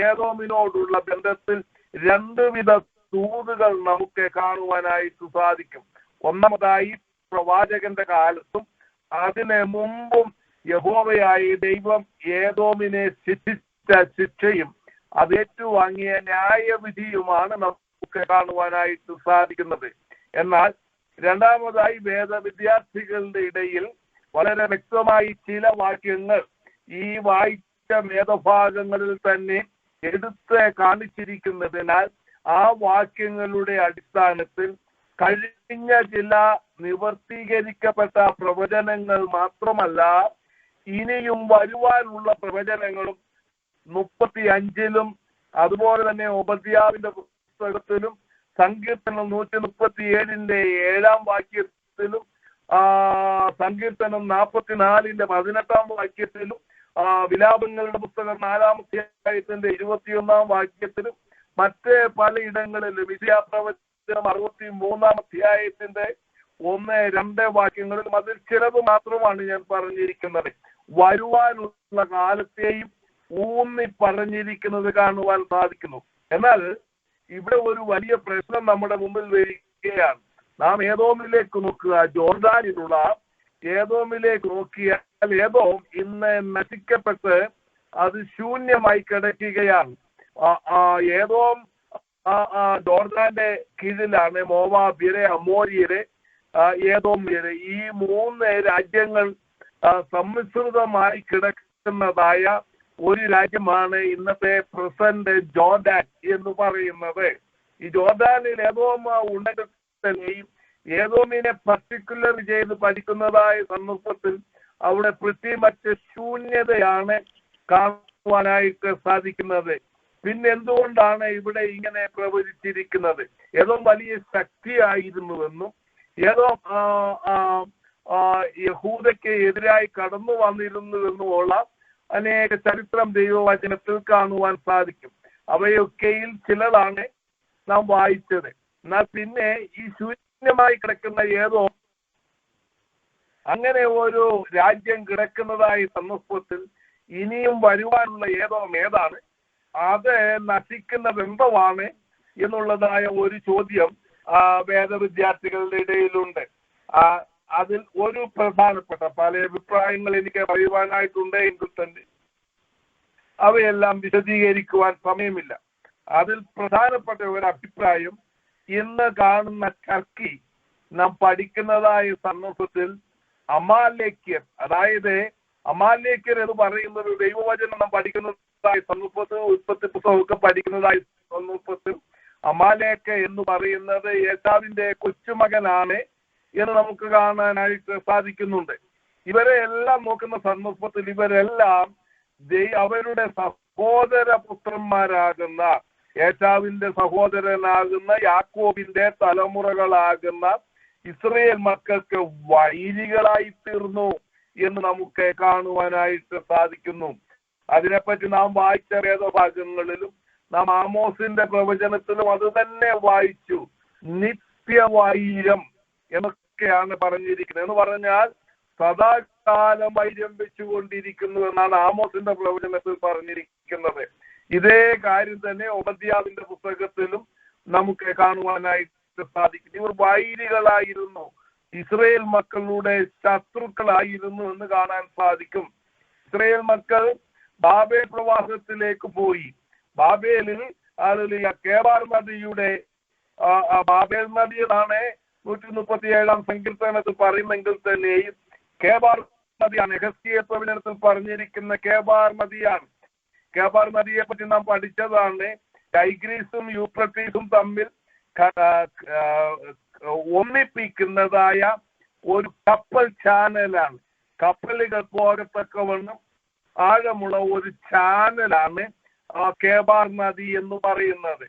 ഏദോമിനോടുള്ള ബന്ധത്തിൽ രണ്ട് വിധ ദൂതുകൾ നമുക്ക് കാണുവാനായിട്ട് സാധിക്കും. ഒന്നാമതായി പ്രവാചകന്റെ കാലത്തും അതിന് മുമ്പും യഹോവയായ ദൈവം ഏദോമിനെ ശിക്ഷിച്ച ശിക്ഷയും അത് ഏറ്റുവാങ്ങിയ ന്യായവിധിയുമാണ് നമുക്ക് കാണുവാനായിട്ട് സാധിക്കുന്നത്. എന്നാൽ രണ്ടാമതായി വേദവിദ്യാർത്ഥികളുടെ ഇടയിൽ വളരെ വ്യക്തമായി ചില വാക്യങ്ങൾ ഈ വായിച്ച വേദഭാഗങ്ങളിൽ തന്നെ എടുത്ത് കാണിച്ചിരിക്കുന്നതിനാൽ ആ വാക്യങ്ങളുടെ അടിസ്ഥാനത്തിൽ കഴിഞ്ഞ ചില നിവർത്തീകരിക്കപ്പെട്ട പ്രവചനങ്ങൾ മാത്രമല്ല ഇനിയും വരുവാനുള്ള പ്രവചനങ്ങളും 35-ലും അതുപോലെ തന്നെ ഓബദ്യാവിന്റെ പുസ്തകത്തിലും സങ്കീർത്തനം 137-ന്റെ 7-ാം വാക്യത്തിലും സങ്കീർത്തനം 44-ന്റെ 18-ാം വാക്യത്തിലും വിലാപങ്ങളുടെ പുസ്തകം 4-ാം അധ്യായത്തിന്റെ 21-ാം വാക്യത്തിലും മറ്റ് പലയിടങ്ങളിലും യെശയ്യാ പ്രവചനം 63-ാം അധ്യായത്തിന്റെ 1-2 വാക്യങ്ങളിലും അതിൽ ചിലത് മാത്രമാണ് ഞാൻ പറഞ്ഞിരിക്കുന്നത്. വരുവാനുള്ള കാലത്തെയും ഊന്നി പറഞ്ഞിരിക്കുന്നത് കാണുവാൻ സാധിക്കുന്നു. എന്നാൽ ഇവിടെ ഒരു വലിയ പ്രശ്നം നമ്മുടെ മുമ്പിൽ വരികയാണ്. നാം ഏദോമിലേക്ക് നോക്കുക. ജോർദാനിലുള്ള ഏദോമിലേക്ക് നോക്കിയാൽ ഏദോം ഇന്ന് നശിക്കപ്പെട്ട് അത് ശൂന്യമായി കിടക്കുകയാണ്. ഏദോം ജോർദാന്റെ കീഴിലാണ്. മോവാബ്യരെ, അമോര്യരെ, ഏദോമ്യരെ, ഈ 3 രാജ്യങ്ങൾ സമ്മിശ്രിതമായി കിടക്കുന്നതായ ഒരു രാജ്യമാണ് ഇന്നത്തെ പ്രസന്റ് ജോർദാൻ എന്ന് പറയുന്നത്. ഈ ജോർദാനിൽ ഏദോം ഉണ്ടെങ്കിൽ തന്നെയും ഏദോമിനെ പർട്ടിക്കുലർ ചെയ്ത് പഠിക്കുന്നതായ സന്ദർഭത്തിൽ അവിടെ മറ്റ് ശൂന്യതയാണ് കാണുവാനായിട്ട് സാധിക്കുന്നത്. പിന്നെ എന്തുകൊണ്ടാണ് ഇവിടെ ഇങ്ങനെ പ്രവചിച്ചിരിക്കുന്നത്? ഏദോം വലിയ ശക്തിയായിരുന്നുവെന്നും ഏദോം യഹൂദയ്ക്ക് എതിരായി കടന്നു വന്നിരുന്നുവെന്നുമുള്ള അനേക ചരിത്രം ദൈവവചനത്തിൽ കാണുവാൻ സാധിക്കും. അവയൊക്കെയിൽ ചിലതാണ് നാം വായിച്ചത്. എന്നാൽ പിന്നെ ഈ ശൂന്യമായി കിടക്കുന്ന ഏദോം അങ്ങനെ ഒരു രാജ്യം കിടക്കുന്നതായ സന്ദർഭത്തിൽ ഇനിയും വരുവാനുള്ള ഏദോം ഏതാണ്, അത് നശിക്കുന്നത് എന്തുമാണ് എന്നുള്ളതായ ഒരു ചോദ്യം വേദവിദ്യാർത്ഥികളുടെ ഇടയിലുണ്ട്. അതിൽ ഒരു പ്രധാനപ്പെട്ട പല അഭിപ്രായങ്ങൾ എനിക്ക് പറയുവാനായിട്ടുണ്ട് എങ്കിൽ തന്നെ അവയെല്ലാം വിശദീകരിക്കുവാൻ സമയമില്ല. അതിൽ പ്രധാനപ്പെട്ട ഒരു അഭിപ്രായം, ഇന്ന് കാണുന്ന ടർക്കി നാം പഠിക്കുന്നതായ സന്ദർഭത്തിൽ അമാലേക്യർ, അതായത് അമാലേക്യർ എന്ന് പറയുന്നത് ദൈവവചനം നാം പഠിക്കുന്നതായ സന്ദർഭത്തിൽ, ഉൽപ്പത്തി പുസ്തകമൊക്കെ പഠിക്കുന്നതായ സന്ദർഭത്തിൽ അമാലേക്ക് എന്ന് പറയുന്നത് ഏശാവിന്റെ കൊച്ചുമകനാണ് എന്ന് നമുക്ക് കാണാനായിട്ട് സാധിക്കുന്നുണ്ട്. ഇവരെ എല്ലാം നോക്കുന്ന സന്ദർഭത്തിൽ ഇവരെല്ലാം അവരുടെ സഹോദര പുത്രന്മാരാകുന്ന ഏശാവിന്റെ സഹോദരനാകുന്ന യാക്കോബിന്റെ തലമുറകളാകുന്ന ഇസ്രയേൽ മക്കൾക്ക് വൈരികളായി തീർന്നു എന്ന് നമുക്ക് കാണുവാനായിട്ട് സാധിക്കുന്നു. അതിനെപ്പറ്റി നാം വായിച്ച വേദഭാഗങ്ങളിലും നാം ആമോസിന്റെ പ്രവചനത്തിലും അത് തന്നെ വായിച്ചു. നിത്യവൈരം എന്നൊക്കെയാണ് പറഞ്ഞിരിക്കുന്നത്. എന്ന് പറഞ്ഞാൽ സദാകാലം വൈര്യം വെച്ചുകൊണ്ടിരിക്കുന്നു എന്നാണ് ആമോസിന്റെ പ്രവചനത്തിൽ പറഞ്ഞിരിക്കുന്നത്. ഇതേ കാര്യം തന്നെ ഓബദ്യാവിന്റെ പുസ്തകത്തിലും നമുക്ക് കാണുവാനായിട്ട് സാധിക്കും. ഇവർ വൈരികളായിരുന്നു, ഇസ്രയേൽ മക്കളുടെ ശത്രുക്കളായിരുന്നു എന്ന് കാണാൻ സാധിക്കും. ഇസ്രയേൽ മക്കൾ ബാബേൽ പ്രവാസത്തിലേക്ക് പോയി. ബാബേലിൽ കേബാർ നദിയുടെ ബാബേൽ നദി എന്നാണ് 137 സങ്കീർത്തനത്തിൽ പറയുന്നെങ്കിൽ തന്നെയും കേബാർ നദിയാണ്. യെഹെസ്കേൽ പ്രവചനത്തിൽ പറഞ്ഞിരിക്കുന്ന കേബാർ നദിയാണ്. കേബാർ നദിയെ പറ്റി നാം പഠിച്ചതാണ്. ടൈഗ്രീസും യൂഫ്രട്ടീസും തമ്മിൽ ഒന്നിപ്പിക്കുന്നതായ ഒരു കപ്പൽ ചാനലാണ്. കപ്പലുകൾ പോകത്തക്കവണ്ണം ആഴമുള്ള ഒരു ചാനലാണ് കേബാർ നദി എന്ന് പറയുന്നത്.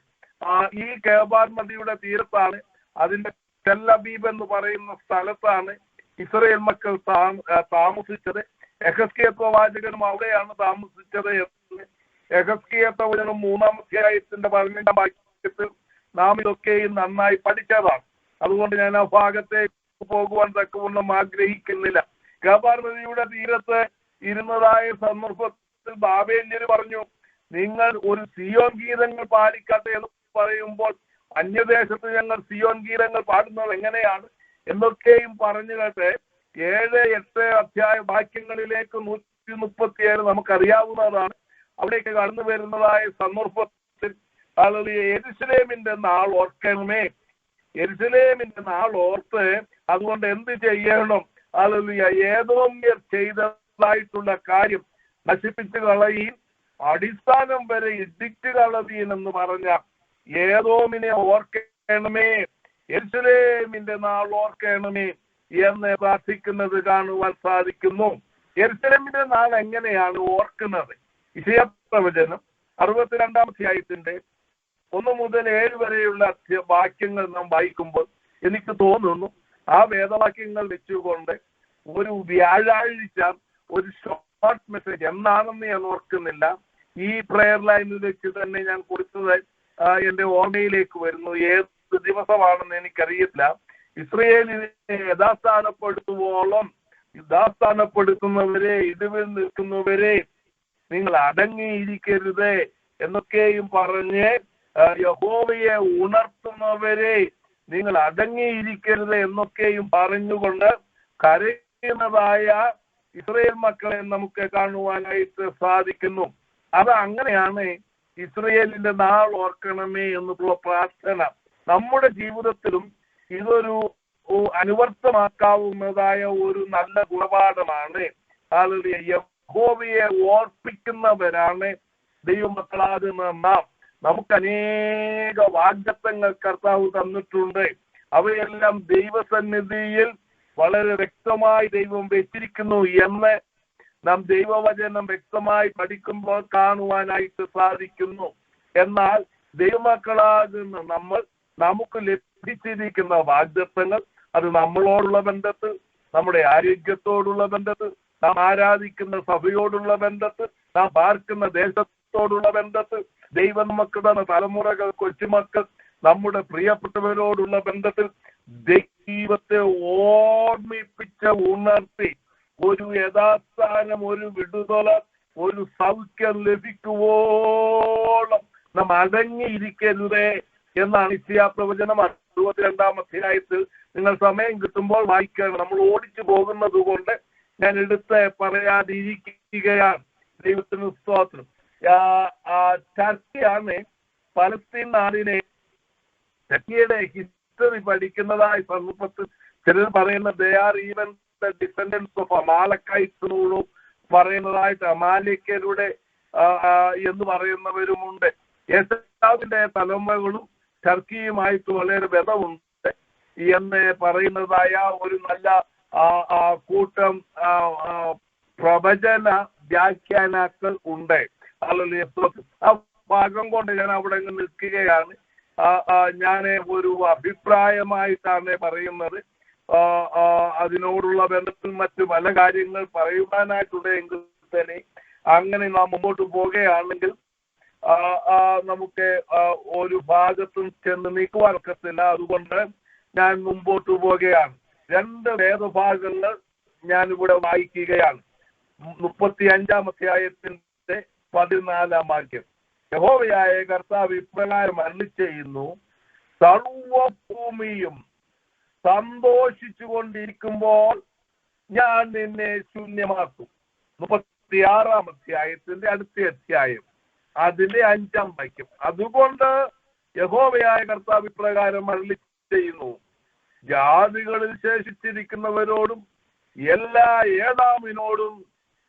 ഈ കേബാർ നദിയുടെ തീരത്താണ്, അതിന്റെ തെല്ലബീബ് എന്ന് പറയുന്ന സ്ഥലത്താണ് ഇസ്രായേൽ മക്കൾ താമസിച്ചത്. യെഹെസ്കേൽ പ്രവാചകനും അവിടെയാണ് താമസിച്ചത് എന്ന് യെഹെസ്കേൽ പ്രവചനം 3-ാം അധ്യായത്തിന്റെ 12-ാം വാക്യത്തിൽ നാം ഇതൊക്കെയും നന്നായി പഠിച്ചതാണ്. അതുകൊണ്ട് ഞാൻ ആ ഭാഗത്തേക്ക് പോകുവാൻ തക്കവണ്ണം ആഗ്രഹിക്കുന്നില്ല. കേബാർ നദിയുടെ തീരത്ത് ഇരുന്നതായ സന്ദർഭത്തിൽ ബാബേല്യർ പറഞ്ഞു, നിങ്ങൾ ഒരു സിയോൻ ഗീതങ്ങൾ പാടിക്കാട്ടെ എന്ന് പറയുമ്പോൾ അന്യദേശത്ത് ഞങ്ങൾ സിയോൻ ഗീതങ്ങൾ പാടുന്നത് എങ്ങനെയാണ് എന്നൊക്കെയും പറഞ്ഞു കേട്ട് 7-8 അധ്യായ വാക്യങ്ങളിലേക്ക് 137 നമുക്കറിയാവുന്നതാണ്. അവിടേക്ക് കടന്നു വരുന്നതായ സന്ദർഭത്തിൽ യെരൂശലേമിന്റെ നാൾ ഓർക്കണമേ, യെരൂശലേമിന്റെ നാൾ ഓർത്ത് അതുകൊണ്ട് എന്ത് ചെയ്യണം? ഏദോമ്യർ ചെയ്തതായിട്ടുള്ള കാര്യം നശിപ്പിച്ചു കളയും, അടിസ്ഥാനം വരെ ഇടിച്ചു കളവീൻ എന്ന് പറഞ്ഞ ഏദോമിനെ ഓർക്കണമേ, യെരൂശലേമിന്റെ നാൾ ഓർക്കണമേ എന്ന് പ്രാർത്ഥിക്കുന്നത് കാണുവാൻ സാധിക്കുന്നു. യെരൂശലേമിന്റെ നാൾ എങ്ങനെയാണ് ഓർക്കുന്നത്? യിശയ്യാ പ്രവചനം 62-ാം അധ്യായത്തിന്റെ 1 മുതൽ 7 വരെയുള്ള വാക്യങ്ങൾ നാം വായിക്കുമ്പോൾ എനിക്ക് തോന്നുന്നു ആ വേദവാക്യങ്ങൾ വെച്ചുകൊണ്ട് ഒരു വ്യാഴാഴ്ച ഒരു ഷോർട്ട് മെസ്സേജ് എന്നാണെന്ന് ഞാൻ ഓർക്കുന്നില്ല, ഈ പ്രെയർ ലൈനിൽ വെച്ച് തന്നെ ഞാൻ കൊടുത്തത് എന്റെ ഓർമ്മയിലേക്ക് വരുന്നു. ഏത് ദിവസമാണെന്ന് എനിക്കറിയില്ല. ഇസ്രയേലിനെ യഥാസ്ഥാനപ്പെടുത്തുന്നവരെ, ഇടിവിൽ നിൽക്കുന്നവരെ നിങ്ങൾ അടങ്ങിയിരിക്കരുത് എന്നൊക്കെയും പറഞ്ഞ്, യഹോവയെ ഉണർത്തുന്നവരെ നിങ്ങൾ അടങ്ങിയിരിക്കരുത് എന്നൊക്കെയും പറഞ്ഞുകൊണ്ട് കരയുന്നതായ ഇസ്രയേൽ മക്കളെ നമുക്ക് കാണുവാനായിട്ട് സാധിക്കുന്നു. അത് അങ്ങനെയാണ് ഇസ്രയേലിന്റെ നാൾ ഓർക്കണമേ എന്നുള്ള പ്രാർത്ഥന. നമ്മുടെ ജീവിതത്തിലും ഇതൊരു അനുവർത്തമാക്കാവുന്നതായ ഒരു നല്ല ഗുണപാഠമാണ്. യഹോവയെ ഓർപ്പിക്കുന്നവരാണ് ദൈവമക്കളാകുന്ന നാം. നമുക്ക് അനേക വാഗ്ദത്തങ്ങൾ കർത്താവ് തന്നിട്ടുണ്ട്. അവയെല്ലാം ദൈവസന്നിധിയിൽ വളരെ വ്യക്തമായി ദൈവം വെച്ചിരിക്കുന്നു എന്ന് നാം ദൈവവചനം വ്യക്തമായി പഠിക്കുമ്പോൾ കാണുവാനായിട്ട് സാധിക്കുന്നു. എന്നാൽ ദൈവമക്കളാകുന്ന നമുക്ക് ലഭിച്ചിരിക്കുന്ന വാഗ്ദത്തങ്ങൾ അത് നമ്മളോടുള്ള ബന്ധത്തിൽ, നമ്മുടെ ആരോഗ്യത്തോടുള്ള ബന്ധത്തിൽ, നാം ആരാധിക്കുന്ന സഭയോടുള്ള ബന്ധത്തിൽ, നാം പാർക്കുന്ന ദേശത്തോടുള്ള ബന്ധത്തിൽ, ദൈവം നമുക്ക് തന്ന തലമുറകൾ, കൊച്ചുമക്കൾ, നമ്മുടെ പ്രിയപ്പെട്ടവരോടുള്ള ബന്ധത്തിൽ ദൈവത്തെ ഓർമ്മിപ്പിച്ച് ഉണർത്തി ഒരു യഥാസ്ഥാനം, ഒരു വിടുതല, ഒരു സൗഖ്യം ലഭിക്കുവോളം നാം അടങ്ങിയിരിക്കരുതേ എന്നാണ് യിശയ്യാ പ്രവചനം 62-ാം അധ്യായത്തിൽ. നിങ്ങൾ സമയം കിട്ടുമ്പോൾ വായിക്കണം. നമ്മൾ ഓടിച്ചു പോകുന്നത് കൊണ്ട് ഞാൻ എടുത്ത് പറയാതിരിക്കുകയാണ്. ദൈവത്തിന് സ്തോത്രം. ടർക്കിയാണ് പലസ്തീൻ നാടിനെ, ടർക്കിയുടെ ഹിസ്റ്ററി പഠിക്കുന്നതായ സന്ദർഭത്തിൽ ചിലർ പറയുന്ന they are even the descendants of Amalekites എന്നുള്ളൂ പറയുന്നതായിട്ട്, അമാലിക്കരുടെ എന്ന് പറയുന്നവരുമുണ്ട്. യേശാവിന്റെ തലമുറകളും ടർക്കിയുമായിട്ട് വളരെ ബന്ധമുണ്ട് എന്ന് പറയുന്നതായ ഒരു നല്ല കൂട്ടം പ്രവചന വ്യാഖ്യാനാക്കൾ ഉണ്ട്. ആ ഭാഗം കൊണ്ട് ഞാൻ അവിടെ നിൽക്കുകയാണ്. ഞാൻ ഒരു അഭിപ്രായമായിട്ടാണ് പറയുന്നത്. അതിനോടുള്ള ബന്ധത്തിൽ മറ്റു പല കാര്യങ്ങൾ പറയുവാനായിട്ടുണ്ട് എങ്കിൽ തന്നെ അങ്ങനെ നാം മുമ്പോട്ട് പോകുകയാണെങ്കിൽ നമുക്ക് ഒരു ഭാഗത്തും ചെന്ന് നീക്കുവാനൊക്കത്തില്ല. അതുകൊണ്ട് ഞാൻ മുമ്പോട്ട് പോകുകയാണ്. 2 വേദഭാഗങ്ങൾ ഞാനിവിടെ വായിക്കുകയാണ്. 35-ാം അധ്യായത്തിന്റെ 14-ാം വാക്യം. യഹോവയായ കർത്താവ് ഇപ്രകാരം അരുളിച്ചെയ്യുന്നു, സർവഭൂമിയും സന്തോഷിച്ചു കൊണ്ടിരിക്കുമ്പോൾ ഞാൻ നിന്നെ ശൂന്യമാക്കും. 36-ാം അധ്യായത്തിന്റെ അടുത്ത അധ്യായം. അതിന്റെ 5-ാം വാക്യം. അതുകൊണ്ട് യഹോവയായ കർത്താവ് ഇപ്രകാരം അരുളി ചെയ്യുന്നു, ജാതികളിൽ ശേഷിച്ചിരിക്കുന്നവരോടും എല്ലാ ഏദാമിനോടും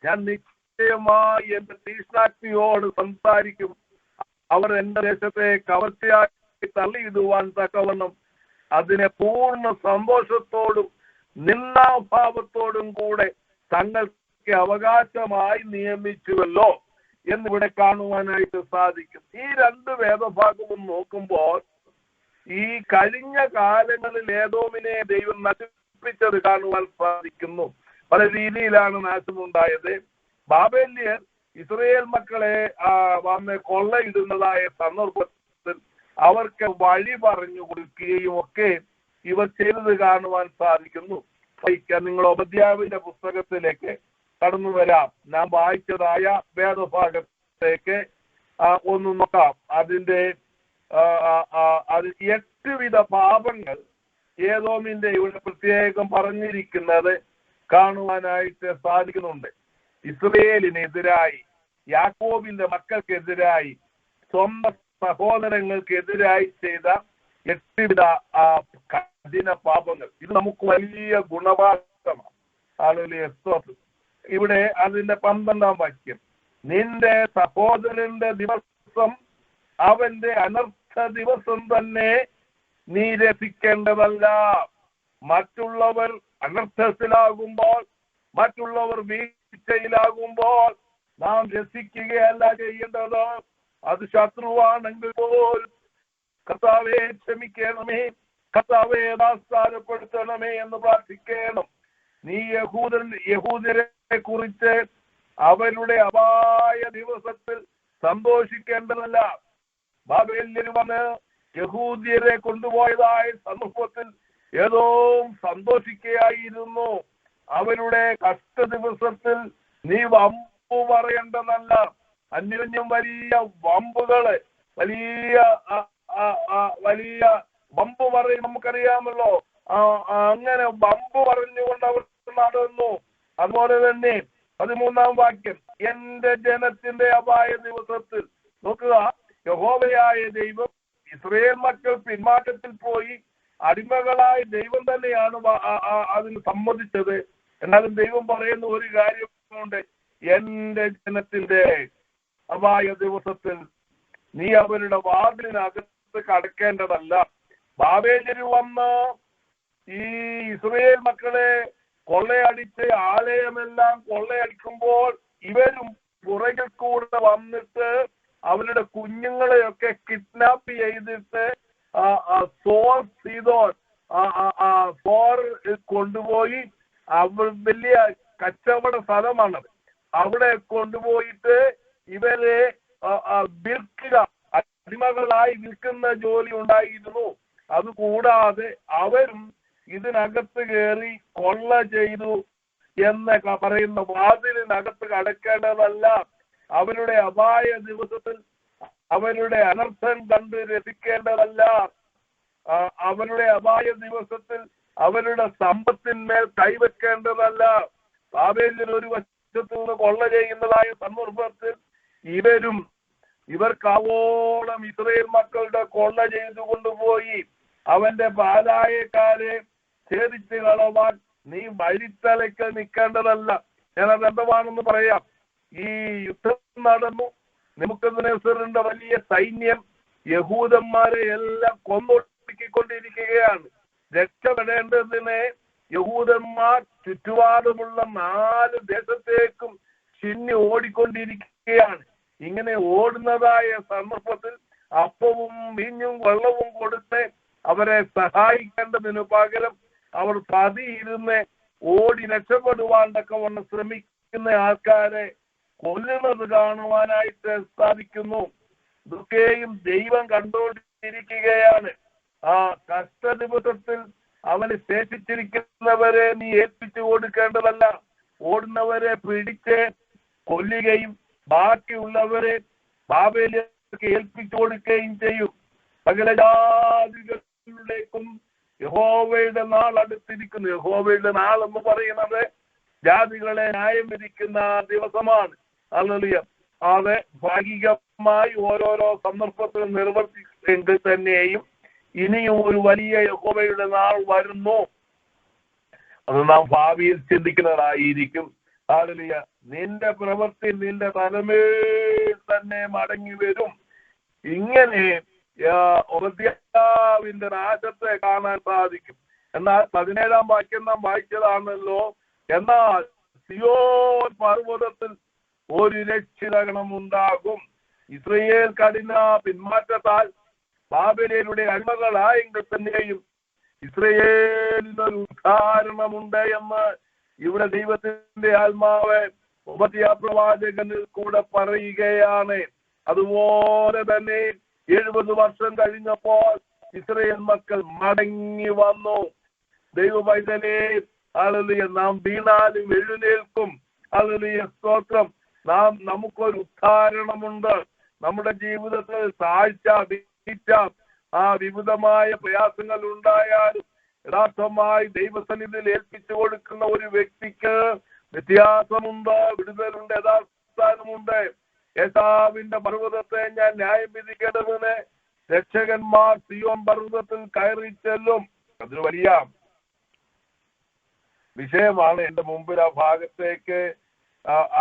ഞാൻ നിശ്ചയമായി എന്റെ തീഷ്ണാഗ്നിയോട് സംസാരിക്കും. അവർ എന്റെ ദേശത്തെ കവർച്ചയായി തള്ളിയിടുവാൻ തക്കവണ്ണം അതിനെ പൂർണ്ണ സന്തോഷത്തോടും നിന്ദാഭാവത്തോടും കൂടെ തങ്ങൾക്ക് അവകാശമായി നിയമിച്ചുവല്ലോ എന്നിവിടെ കാണുവാനായിട്ട് സാധിക്കും. ഈ 2 വേദഭാഗവും നോക്കുമ്പോൾ ഈ കഴിഞ്ഞ കാലങ്ങളിൽ ഏദോമിനെ ദൈവം നശിപ്പിച്ചത് കാണുവാൻ സാധിക്കുന്നു. പല രീതിയിലാണ് നാശമുണ്ടായത്. ബാബേല്യർ ഇസ്രായേൽ മക്കളെ വന്ന് കൊള്ളയിടുന്നതായ സന്ദർഭത്തിൽ അവർക്ക് വഴി പറഞ്ഞു കൊടുക്കുകയും ഒക്കെ ഇവർ ചെയ്തത് കാണുവാൻ സാധിക്കുന്നു. നിങ്ങൾ ഓബദ്യാവിന്റെ പുസ്തകത്തിലേക്ക് കടന്നു വരാം. നാം വായിച്ചതായ വേദഭാഗത്തേക്ക് ഒന്ന് നോക്കാം. അതിന്റെ 8 വിധ പാപങ്ങൾ ഏദോമിന്റെ ഇവിടെ പ്രത്യേകം പറഞ്ഞിരിക്കുന്നത് കാണുവാനായിട്ട് സാധിക്കുന്നുണ്ട്. ഇസ്രായേലിനെതിരായി, യാക്കോബിന്റെ മക്കൾക്കെതിരായി, സ്വന്തം സഹോദരങ്ങൾക്കെതിരായി ചെയ്ത 8 വിധ കഠിന പാപങ്ങൾ. ഇത് നമുക്ക് വലിയ ഗുണപാഠമാണ്. ഇവിടെ അതിന്റെ 12-ാം വാക്യം, നിന്റെ സഹോദരന്റെ ദിവസം അവന്റെ അനർത്ഥ ദിവസം തന്നെ നീ രസിക്കേണ്ടതല്ല. മറ്റുള്ളവർ അനർത്ഥത്തിലാകുമ്പോൾ, മറ്റുള്ളവർ വീഴ്ചയിലാകുമ്പോൾ നാം രസിക്കുകയല്ല ചെയ്യേണ്ടത്. അത് ശത്രുവാണെങ്കിൽ പോലും കർത്താവേ ക്ഷമിക്കണമേ, കർത്താവേ യഥാസ്ഥാനപ്പെടുത്തണമേ എന്ന് പ്രാർത്ഥിക്കണം. നീ യഹൂദരെ കുറിച്ച് അവരുടെ അപായ ദിവസത്തിൽ സന്തോഷിക്കേണ്ടതല്ല. ബാബേല്യർ വന്ന് യഹൂദ്യരെ കൊണ്ടുപോയതായ സന്ദർഭത്തിൽ ഏതോ സന്തോഷിക്കുകയായിരുന്നു. അവരുടെ കഷ്ട ദിവസത്തിൽ നീ വമ്പു പറയേണ്ടതല്ല. അന്യോന്യം വലിയ വമ്പുകള്, വലിയ വമ്പ് പറയും. നമുക്കറിയാമല്ലോ, അങ്ങനെ വമ്പ് പറഞ്ഞുകൊണ്ട് അവർ നടന്നു. അതുപോലെ തന്നെ 13-ാം വാക്യം, എന്റെ ജനത്തിന്റെ അപായ ദിവസത്തിൽ. നോക്കുക, യഹോവയായ ദൈവം ഇസ്രായേൽ മക്കൾ പിന്മാറ്റത്തിൽ പോയി അടിമകളായ ദൈവം തന്നെയാണ് അതിന് സമ്മതിച്ചത്. എന്നാലും ദൈവം പറയുന്ന ഒരു കാര്യമുണ്ട്, എന്റെ ജനത്തിന്റെ അപായ ദിവസത്തിൽ നീ അവരുടെ വാതിലിനകത്ത് കടക്കേണ്ടതല്ല. ബാബേല്യര് വന്ന് ഈ ഇസ്രായേൽ മക്കളെ കൊള്ളയടിച്ച് ആലയമെല്ലാം കൊള്ളയടിക്കുമ്പോൾ ഇവരും പുറകിൽ കൂടെ വന്നിട്ട് അവരുടെ കുഞ്ഞുങ്ങളെയൊക്കെ കിഡ്നാപ്പ് ചെയ്തിട്ട് സോർ കൊണ്ടുപോയി, അവർ വലിയ കച്ചവട സ്ഥലമാണത്, അവിടെ കൊണ്ടുപോയിട്ട് ഇവരെ വിൽക്കുക, അടിമകളായി വിൽക്കുന്ന ജോലി ഉണ്ടായിരുന്നു. അതുകൂടാതെ അവരും ഇതിനകത്ത് കയറി കൊള്ള ചെയ്തു എന്ന് പറയുന്ന വാതിലിനകത്ത് കടക്കേണ്ടതല്ല. അവരുടെ അപായ ദിവസത്തിൽ അവരുടെ അനർത്ഥം കണ്ട് രസിക്കേണ്ടതല്ല. അവരുടെ അപായ ദിവസത്തിൽ അവരുടെ സമ്പത്തിന്മേൽ കൈവെക്കേണ്ടതല്ല. ബാബേല്യർ ഒരു വശത്തു നിന്ന് കൊള്ള ചെയ്യുന്നതായ സന്ദർഭത്തിൽ ഇവർക്കാവോളം ഇസ്രായേൽ മക്കളുടെ കൊള്ള ചെയ്തു കൊണ്ടുപോയി അവന്റെ പാലായക്കാരെ ഛേദിച്ച് കളവാൻ നീ വഴിത്തലയ്ക്ക് നിൽക്കേണ്ടതല്ല. ഞാനത് എന്താണെന്ന് പറയാം. ഈ യുദ്ധം നടന്നു. നെബൂഖദ്നേസറിന്റെ വലിയ സൈന്യം യഹൂദന്മാരെ എല്ലാം കൊന്നൊടുക്കിക്കൊണ്ടിരിക്കുകയാണ്. രക്ഷപ്പെടേണ്ടതിനെ യഹൂദന്മാർ ചുറ്റുപാടുമുള്ള 4 ദേശത്തേക്കും ചിന്നി ഓടിക്കൊണ്ടിരിക്കുകയാണ്. ഇങ്ങനെ ഓടുന്നതായ സന്ദർഭത്തിൽ അപ്പവും വീഞ്ഞും വെള്ളവും കൊടുത്ത് അവരെ സഹായിക്കേണ്ടതിനു പകരം അവർ പതിയിരുന്ന് ഓടി രക്ഷപ്പെടുവാൻ തക്കവണ്ണം ശ്രമിക്കുന്ന ആൾക്കാരെ കൊല്ലുന്നത് കാണുവാനായിട്ട് സാധിക്കുന്നു. ഇതൊക്കെയും ദൈവം കണ്ടുകൊണ്ടിരിക്കുകയാണ്. ആ കഷ്ടദിവസത്തിൽ അവന് ശേഷിച്ചിരിക്കുന്നവരെ നീ ഏൽപ്പിച്ചു കൊടുക്കേണ്ടതല്ല. ഓടുന്നവരെ പിടിച്ച് കൊല്ലുകയും ബാക്കിയുള്ളവരെ ബാബേല്യർക്ക് ഏൽപ്പിച്ചു കൊടുക്കുകയും ചെയ്യും. സകല ജാതികളുടേക്കും യഹോവയുടെ നാൾ അടുത്തിരിക്കുന്നു. യഹോവയുടെ നാൾ എന്ന് പറയുന്നത് ജാതികളെ ന്യായം വിധിക്കുന്ന ദിവസമാണ്. ഹല്ലേലൂയ. അത് ഭാഗികമായി ഓരോരോ സന്ദർഭത്തിൽ നിർവർത്തിച്ചെങ്കിൽ തന്നെയും ഇനിയും ഒരു വലിയ യഹോവയുടെ നാൾ വരുന്നു. അത് നാം ഭാവിയിൽ ചിന്തിക്കുന്നതായിരിക്കും. ഹല്ലേലൂയ. നിന്റെ പ്രവൃത്തി നിന്റെ തലമേൽ തന്നെ മടങ്ങി വരും. ഇങ്ങനെ ഒബദ്യാവിന്റെ നാശത്തെ കാണാൻ സാധിക്കും. എന്നാൽ 17-ാം വാക്യം നാം വായിച്ചതാണല്ലോ. എന്നാൽ സിയോൻ പർവ്വതത്തിൽ ഒരു രക്ഷിതഗണം ഉണ്ടാകും. ഇസ്രായേൽ കഠിന പിന്മാറ്റത്താൽ ബാബേലിന്റെ അടിമകളായെങ്കിൽ തന്നെയും ഇസ്രായേലിനൊരു ഉദാഹരണമുണ്ട് എന്ന് ഇവിടെ ദൈവത്തിന്റെ ആത്മാവ് ഉപദ്യാ പ്രവാചകനിൽ കൂടെ പറയുകയാണ്. അതുപോലെ തന്നെ 70 വർഷം കഴിഞ്ഞപ്പോൾ ഇസ്രായേൽ മക്കൾ മടങ്ങി വന്നു. ദൈവ പൈതലേ, ഹല്ലേലൂയ, നാം വീണാലും എഴുന്നേൽക്കും. ഹല്ലേലൂയ, സ്തോത്രം. നമുക്കൊരു ഉദാഹരണമുണ്ട്. നമ്മുടെ ജീവിതത്തിൽ താഴ്ച വീഴ്ച വിവിധമായ പ്രയാസങ്ങൾ ഉണ്ടായാലും യഥാർത്ഥമായി ദൈവസന്നിധിയിൽ ഏൽപ്പിച്ചു കൊടുക്കുന്ന ഒരു വ്യക്തിക്ക് വ്യത്യാസമുണ്ട്, വിടുതലുണ്ട്, യഥാസ്ഥാനമുണ്ട്. യേശാവിന്റെ പർവ്വതത്തെ ഞാൻ ന്യായം വിധിക്കേണ്ടതിന് രക്ഷകന്മാർ സിയോൻ പർവ്വതത്തിൽ കയറി ചെല്ലും. അതൊരു വലിയ വിഷയമാണ്. എന്റെ മുമ്പിൽ ആ ഭാഗത്തേക്ക്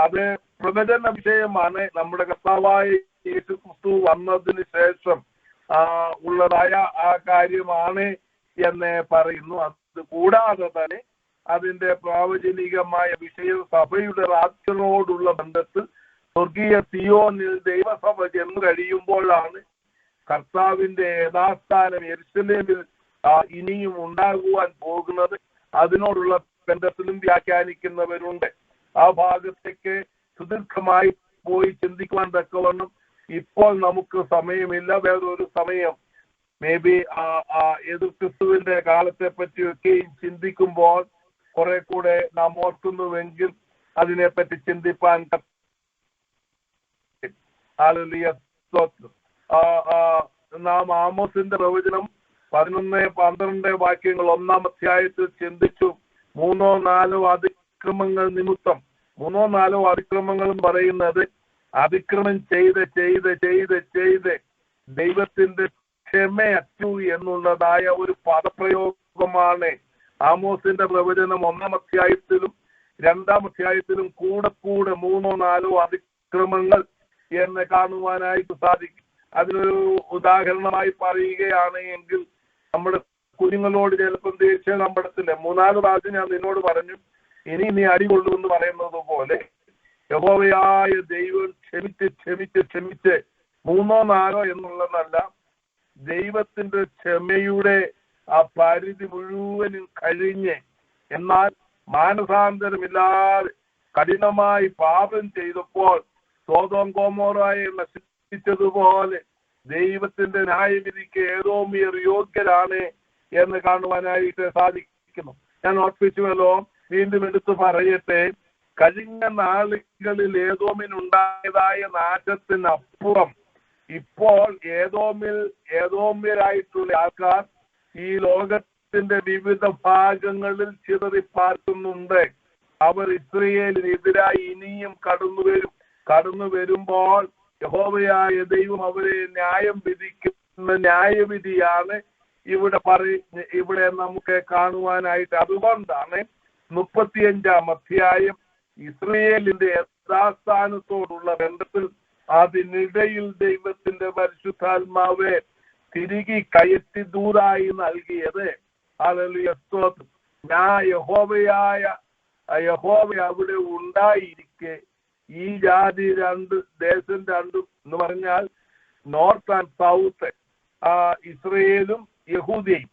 അത് പ്രവചന വിഷയമാണ്. നമ്മുടെ കർത്താവായ യേശു ക്രിസ്തു വന്നതിന് ശേഷം ഉള്ളതായ ആ കാര്യമാണ് എന്ന് പറയുന്നു. അത് കൂടാതെ തന്നെ അതിന്റെ പ്രാവചനികമായ വിഷയം സഭയുടെ റാപ്ചറോടുള്ള ബന്ധത്തിൽ സ്വർഗീയ സിയോനിൽ ദൈവസഭ ചെന്നു കഴിയുമ്പോഴാണ് കർത്താവിന്റെ യഥാസ്ഥാനം യെരൂശലേമിൽ ഇനിയും ഉണ്ടാകുവാൻ പോകുന്നത്. അതിനോടുള്ള ബന്ധത്തിലും വ്യാഖ്യാനിക്കുന്നവരുണ്ട്. ആ ഭാഗത്തേക്ക് സുദീർഘമായി പോയി ചിന്തിക്കുവാൻ തക്കവണ്ണം ഇപ്പോൾ നമുക്ക് സമയമില്ല. വേറൊരു സമയം മേ ബി ക്രിസ്തുവിന്റെ കാലത്തെ പറ്റിയൊക്കെയും ചിന്തിക്കുമ്പോൾ കുറെ കൂടെ നാം ഓർക്കുന്നുവെങ്കിൽ അതിനെപ്പറ്റി ചിന്തിപ്പാൻ നാം ആമോസിന്റെ പ്രവചനം 11-12 വാക്യങ്ങൾ 1-ാം അധ്യായത്തിൽ ചിന്തിച്ചു. 3-4 അതിക്രമങ്ങൾ നിമിത്തം 3-4 അതിക്രമങ്ങളും പറയുന്നത് അതിക്രമം ചെയ്ത് ദൈവത്തിന്റെ ക്ഷമയറ്റു എന്നുള്ളതായ ഒരു പദപ്രയോഗമാണ്. ആമോസിന്റെ പ്രവചനം 1-ാം അധ്യായത്തിലും 2-ാം അധ്യായത്തിലും കൂടെ 3-4 അതിക്രമങ്ങൾ എന്ന് കാണുവാനായിട്ട് സാധിക്കും. അതിനൊരു ഉദാഹരണമായി പറയുകയാണ് എങ്കിൽ നമ്മുടെ കുഞ്ഞുങ്ങളോട് ചിലപ്പം ദേഷ്യം കമ്പടത്തില്ല. 3-4 പ്രാവശ്യം ഞാൻ നിന്നോട് പറഞ്ഞു ഇനി നീ അടികൊള്ളുമെന്ന് പറയുന്നത് പോലെ യഹോവയായ ദൈവം ക്ഷമിച്ച് 3-4 എന്നുള്ളതല്ല, ദൈവത്തിന്റെ ക്ഷമയുടെ ആ പരിധി മുഴുവനും കഴിഞ്ഞ് എന്നാൽ മാനസാന്തരമില്ലാതെ കഠിനമായി പാപം ചെയ്തപ്പോൾ സോദോം ഗൊമോറയെ നശിപ്പിച്ചതുപോലെ ദൈവത്തിന്റെ ന്യായവിധിക്ക് ഏദോമിയർ യോഗ്യരാണ് എന്ന് കാണുവാനായിട്ട് സാധിക്കുന്നു. ഞാൻ ഓർപ്പിച്ചുവല്ലോ, വീണ്ടും എടുത്തു പറയട്ടെ. കഴിഞ്ഞ നാളുകളിൽ ഏദോമിനുണ്ടായതായ നാശത്തിനപ്പുറം ഇപ്പോൾ ഏദോമ്യരായിട്ടുള്ള ആൾക്കാർ ഈ ലോകത്തിന്റെ വിവിധ ഭാഗങ്ങളിൽ ചിതറിപ്പാർക്കുന്നുണ്ട്. അവർ ഇസ്രായേലിനെതിരായി ഇനിയും കടന്നു വരുമ്പോൾ യഹോവയായ ദൈവം അവരെ ന്യായം വിധിക്കുന്ന ന്യായവിധിയാണ് ഇവിടെ നമുക്ക് കാണുവാനായിട്ട്. അതുകൊണ്ടാണ് 35-ാം അധ്യായം ഇസ്രായേലിന്റെ യഥാസ്ഥാനത്തോടുള്ള ബന്ധത്തിൽ അതിനിടയിൽ ദൈവത്തിന്റെ പരിശുദ്ധാത്മാവെ തിരികെ കയറ്റി ദൂരായി നൽകിയത്. ഹല്ലേലൂയ, സ്തോത്രം. യഹോവ അവിടെ ഉണ്ടായിരിക്കെ ഈ ജാതി ദേശം രണ്ടും എന്ന് പറഞ്ഞാൽ നോർത്ത് ആൻഡ് സൗത്ത്, ഇസ്രയേലും യഹൂദിയും,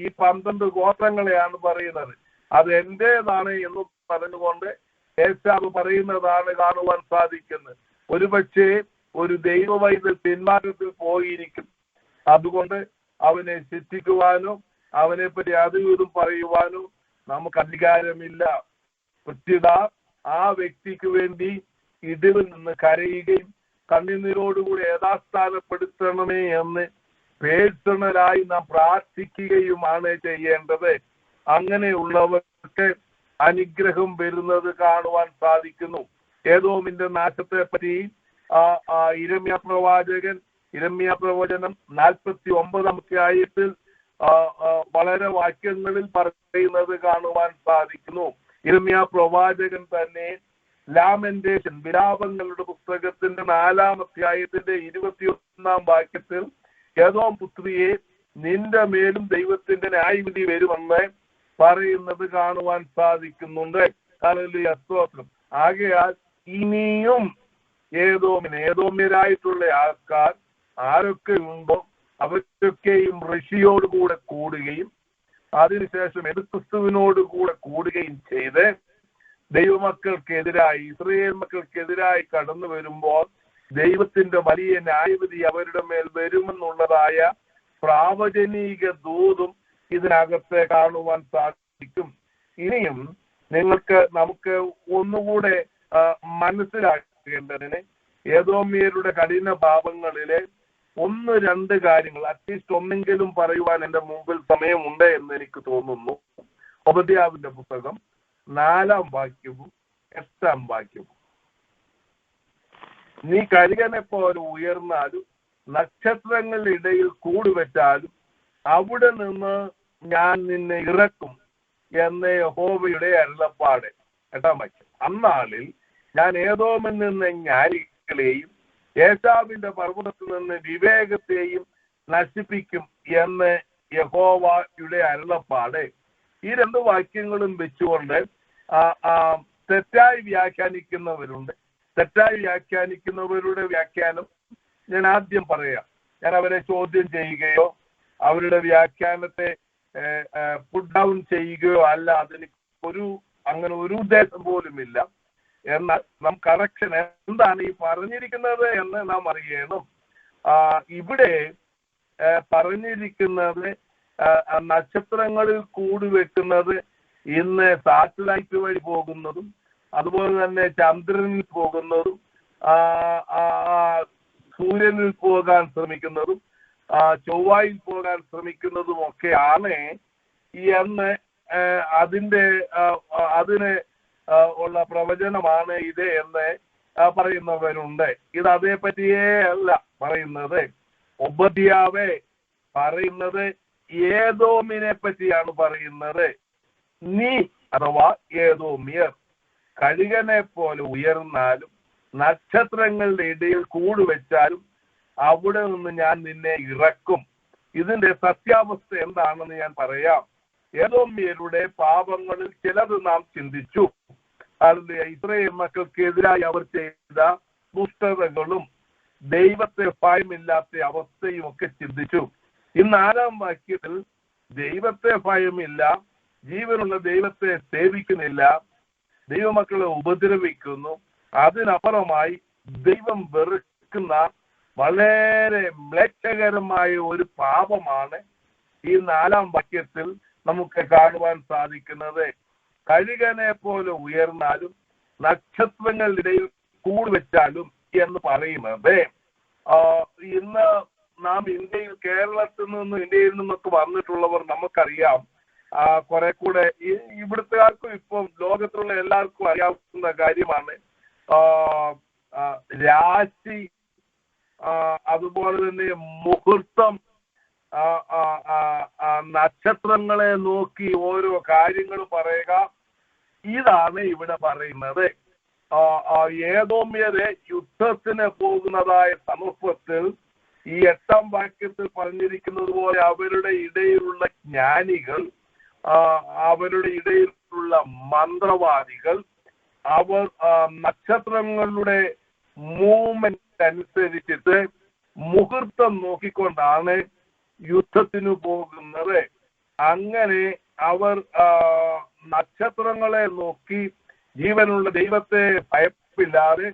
ഈ 12 ഗോത്രങ്ങളെയാണ് പറയുന്നത്. അത് എന്റേതാണ് എന്ന് പറഞ്ഞുകൊണ്ട് ഏശാവ് പറയുന്നതാണ് കാണുവാൻ സാധിക്കുന്നത്. ഒരുപക്ഷെ ഒരു ദൈവവൈദ്യ പിന്മാറ്റത്തിൽ പോയിരിക്കും. അതുകൊണ്ട് അവനെ ശിക്ഷിക്കുവാനോ അവനെ പറ്റി അതും പറയുവാനോ നമുക്ക് അധികാരമില്ല. പ്രത്യുത ആ വ്യക്തിക്ക് വേണ്ടി ഇടിവിൽ നിന്ന് കരയുകയും കണ്ണുനീരോടുകൂടി യഥാസ്ഥാനപ്പെടുത്തണമേ എന്ന് പേഴ്സണലായി നാം പ്രാർത്ഥിക്കുകയുമാണ് ചെയ്യേണ്ടത്. അങ്ങനെയുള്ളവർക്ക് അനുഗ്രഹം വരുന്നത് കാണുവാൻ സാധിക്കുന്നു. ഏദോമിന്റെ നാശത്തെ പറ്റി ഇരമ്യാ പ്രവചനം 49 ആയത്തിൽ വളരെ വാക്യങ്ങളിൽ പറയുന്നത് കാണുവാൻ സാധിക്കുന്നു. ഇരമ്യാ പ്രവാചകൻ തന്നെ ലാമെന്റേഷൻ, വിലാപങ്ങളുടെ പുസ്തകത്തിന്റെ 4-ാം അധ്യായത്തിന്റെ 21-ാം വാക്യത്തിൽ ഏദോം പുത്രിയെ നിന്റെ മേലും ദൈവത്തിന്റെ ന്യായവിധി വരുമെന്ന് പറയുന്നത് കാണുവാൻ സാധിക്കുന്നുണ്ട്. ഹല്ലേലൂയ, സ്തോത്രം. ആകയാൽ ഇനിയും ഏദോമ്യരായിട്ടുള്ള ആൾക്കാർ ആരൊക്കെ ഉണ്ടോ അവർക്കൊക്കെയും ഋഷിയോടുകൂടെ കൂടുകയും അതിനുശേഷം ക്രിസ്തുവിനോട് കൂടെ കൂടുകയും ചെയ്ത് ദൈവമക്കൾക്കെതിരായി, ഇസ്രായേൽ മക്കൾക്കെതിരായി കടന്നു വരുമ്പോൾ ദൈവത്തിന്റെ വലിയ ന്യായവിധി അവരുടെ മേൽ വരുമെന്നുള്ളതായ പ്രാവചനിക ദൂതും ഇതിനകത്ത് കാണുവാൻ സാധിക്കും. ഇനിയും നമുക്ക് ഒന്നുകൂടെ മനസ്സിലാക്കേണ്ടതിന് ഏദോമ്യരുടെ കഠിന പാപങ്ങളിലെ 1-2 കാര്യങ്ങൾ അറ്റ്ലീസ്റ്റ് ഒന്നെങ്കിലും പറയുവാൻ എന്റെ മുമ്പിൽ സമയമുണ്ട് എന്ന് എനിക്ക് തോന്നുന്നു. ഒബദ്യാവിന്റെ പുസ്തകം 4-ാം വാക്യവും 8-ാം വാക്യവും. നീ കഴുകനെ പോലെ ഉയർന്നാലും നക്ഷത്രങ്ങളുടെ ഇടയിൽ കൂടുവെച്ചാലും അവിടെ നിന്ന് ഞാൻ നിന്നെ ഇറക്കും എന്ന യഹോവയുടെ അരുളപ്പാട്. 8-ാം വാക്യം. അന്നാളിൽ ഞാൻ ഏദോമിൽ നിന്ന് ജ്ഞാനികളെയും ഏശാവിന്റെ പർവ്വതത്തിൽ നിന്ന് വിവേകത്തെയും നശിപ്പിക്കും എന്ന് യഹോവയുടെ അരുളപ്പാട്. ഈ 2 വാക്യങ്ങളും വെച്ചുകൊണ്ട് തെറ്റായി വ്യാഖ്യാനിക്കുന്നവരുണ്ട്. തെറ്റായി വ്യാഖ്യാനിക്കുന്നവരുടെ വ്യാഖ്യാനം ഞാൻ ആദ്യം പറയാം. ഞാൻ അവരെ ചോദ്യം ചെയ്യുകയോ അവരുടെ വ്യാഖ്യാനത്തെ പുട്ട് ഡൗൺ ചെയ്യുകയോ അല്ല. അതിന് അങ്ങനെ ഒരു ഉദ്ദേശം പോലുമില്ല. എന്നാൽ നാം കറക്ഷൻ എന്താണ് ഈ പറഞ്ഞിരിക്കുന്നത് എന്ന് നാം അറിയണം. ഇവിടെ പറഞ്ഞിരിക്കുന്നത് നക്ഷത്രങ്ങളിൽ കൂടുവെക്കുന്നത് ഇന്ന് സാറ്റലൈറ്റ് വഴി പോകുന്നതും അതുപോലെ തന്നെ ചന്ദ്രനിൽ പോകുന്നതും സൂര്യനിൽ പോകാൻ ശ്രമിക്കുന്നതും ചൊവ്വായിൽ പോകാൻ ശ്രമിക്കുന്നതും ഒക്കെയാണ് എന്ന് അതിന് ഉള്ള പ്രവചനമാണ് ഇത് എന്ന് പറയുന്നവരുണ്ട്. ഇത് അതേപറ്റിയേ അല്ല പറയുന്നത്. ഒബദ്യാവേ പറയുന്നത് ഏദോമിനെ പറ്റിയാണ് പറയുന്നത്. നീ അഥവാ ഏദോമ്യർ കഴുകനെ പോലെ ഉയർന്നാലും നക്ഷത്രങ്ങളുടെ ഇടയിൽ കൂടുവെച്ചാലും അവിടെ നിന്ന് ഞാൻ നിന്നെ ഇറക്കും. ഇതിന്റെ സത്യാവസ്ഥ എന്താണെന്ന് ഞാൻ പറയാം. ഏദോമ്യരുടെ പാപങ്ങളിൽ ചിലത് നാം ചിന്തിച്ചു. ഇസ്രായേൽ മക്കൾക്കെതിരായി അവർ ചെയ്ത ദുഷ്ടതകളും ദൈവത്തെ ഭയമില്ലാത്ത അവസ്ഥയും ഒക്കെ ചിന്തിച്ചു. ഈ 4-ാം വാക്യത്തിൽ ദൈവത്തെ ഭയമില്ല, ജീവനുള്ള ദൈവത്തെ സേവിക്കുന്നില്ല, ദൈവമക്കളെ ഉപദ്രവിക്കുന്നു, അതിനപ്പുറമായി ദൈവം വെറുക്കുന്ന വളരെ മ്ലേച്ഛകരമായ ഒരു പാപമാണ് ഈ 4-ാം വാക്യത്തിൽ നമുക്ക് കാണുവാൻ സാധിക്കുന്നത്. കഴുകനെ പോലെ ഉയർന്നാലും നക്ഷത്രങ്ങളിടയിൽ കൂടുവെച്ചാലും എന്ന് പറയുന്നത് ഇന്ന് നാം കേരളത്തിൽ നിന്നൊക്കെ വന്നിട്ടുള്ളവർ നമുക്കറിയാം. കുറെ കൂടെ ഇവിടുത്തുകാർക്കും ഇപ്പം ലോകത്തുള്ള എല്ലാവർക്കും അറിയാവുന്ന കാര്യമാണ്. രാശി, അതുപോലെ തന്നെ മുഹൂർത്തം, നക്ഷത്രങ്ങളെ നോക്കി ഓരോ കാര്യങ്ങൾ പറയുക, ഇതാണ് ഇവിടെ പറയുന്നത്. ഏദോമ്യരെ യുദ്ധത്തിന് പോകുന്നതായ സന്ദർഭത്തിൽ ഈ 8-ാം വാക്യത്തിൽ പറഞ്ഞിരിക്കുന്നത് പോലെ അവരുടെ ഇടയിലുള്ള ജ്ഞാനികൾ, അവരുടെ ഇടയിലുള്ള മന്ത്രവാദികൾ, അവർ നക്ഷത്രങ്ങളുടെ മൂവ്മെന്റ് അനുസരിച്ചിട്ട് മുഹൂർത്തം നോക്കിക്കൊണ്ടാണ് യുദ്ധത്തിന് പോകുന്നത്. അങ്ങനെ അവർ നക്ഷത്രങ്ങളെ നോക്കി ജീവനുള്ള ദൈവത്തെ ഭയപ്പില്ലാതെ,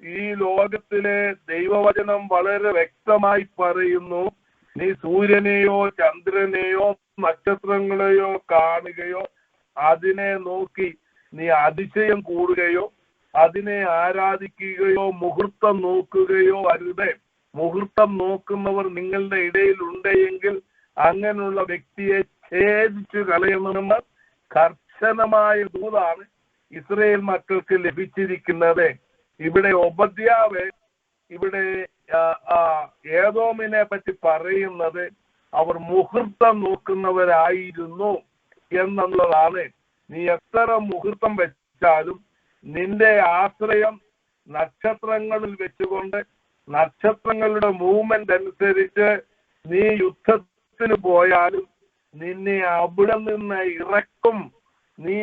ഈ ലോകത്തിലെ ദൈവവചനം വളരെ വ്യക്തമായി പറയുന്നു, നീ സൂര്യനെയോ ചന്ദ്രനെയോ നക്ഷത്രങ്ങളെയോ കാണുകയോ അതിനെ നോക്കി നീ അതിശയം കൂടുകയോ അതിനെ ആരാധിക്കുകയോ മുഹൂർത്തം നോക്കുകയോ അരുത്. മുഹൂർത്തം നോക്കുന്നവർ നിങ്ങളുടെ ഇടയിൽ ഉണ്ടെങ്കിൽ അങ്ങനെയുള്ള വ്യക്തിയെ ഛേദിച്ചു കളയണമെന്ന് കർശനമായ ദൂതാണ് ഇസ്രായേൽ മക്കൾക്ക് ലഭിച്ചിരിക്കുന്നത്. ഇവിടെ ഒബദ്യാവ് ഇവിടെ ഏദോമിനെ പറ്റി പറയുന്നത് അവർ മുഹൂർത്തം നോക്കുന്നവരായിരുന്നു എന്നുള്ളതാണ്. നീ എത്ര മുഹൂർത്തം വെച്ചാലും നിന്റെ ആശ്രയം നക്ഷത്രങ്ങളിൽ വെച്ചുകൊണ്ട് നക്ഷത്രങ്ങളുടെ മൂവ്മെന്റ് അനുസരിച്ച് നീ യുദ്ധത്തിന് പോയാലും നിന്നെ അവിടെ നിന്ന് ഇറക്കും. നീ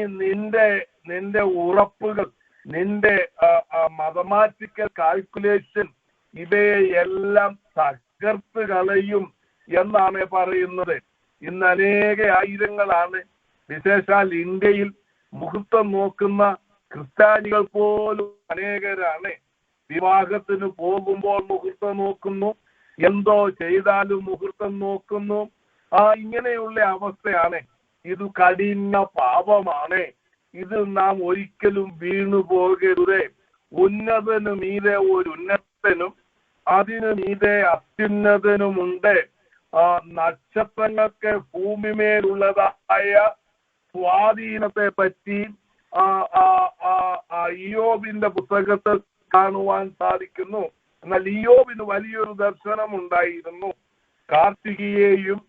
നിന്റെ ഉറപ്പുകൾ, നിന്റെ മാത്തമാറ്റിക്കൽ കാൽക്കുലേഷൻ ഇവയെല്ലാം തകർത്ത് കളയും എന്നാണ് പറയുന്നത്. ഇന്ന് അനേക ആയിരങ്ങളാണ്, വിശേഷാൽ ഇന്ത്യയിൽ മുഹൂർത്തം നോക്കുന്ന ക്രിസ്ത്യാനികൾ പോലും അനേകരാണ്. വിവാഹത്തിന് പോകുമ്പോൾ മുഹൂർത്തം നോക്കുന്നു, എന്തോ ചെയ്താലും മുഹൂർത്തം നോക്കുന്നു. ഇങ്ങനെയുള്ള അവസ്ഥയാണ്. ഇത് കഠിന പാപമാണ്. ഇത് നാം ഒരിക്കലും വീണു പോകരുത്. ഉന്നതനു മീതെ ഒരു ഉന്നതനും അതിനു മീതെ അത്യുന്നതനുമുണ്ട്. നക്ഷത്രങ്ങൾക്ക് ഭൂമിമേലുള്ളതായ സ്വാധീനത്തെ പറ്റി ഇയ്യോബിന്റെ പുസ്തകത്തിൽ കാണുവാൻ സാധിക്കുന്നു. എന്നാൽ ഇയ്യോബിന് വലിയൊരു ദർശനം ഉണ്ടായിരുന്നു. കാർത്തികയെയും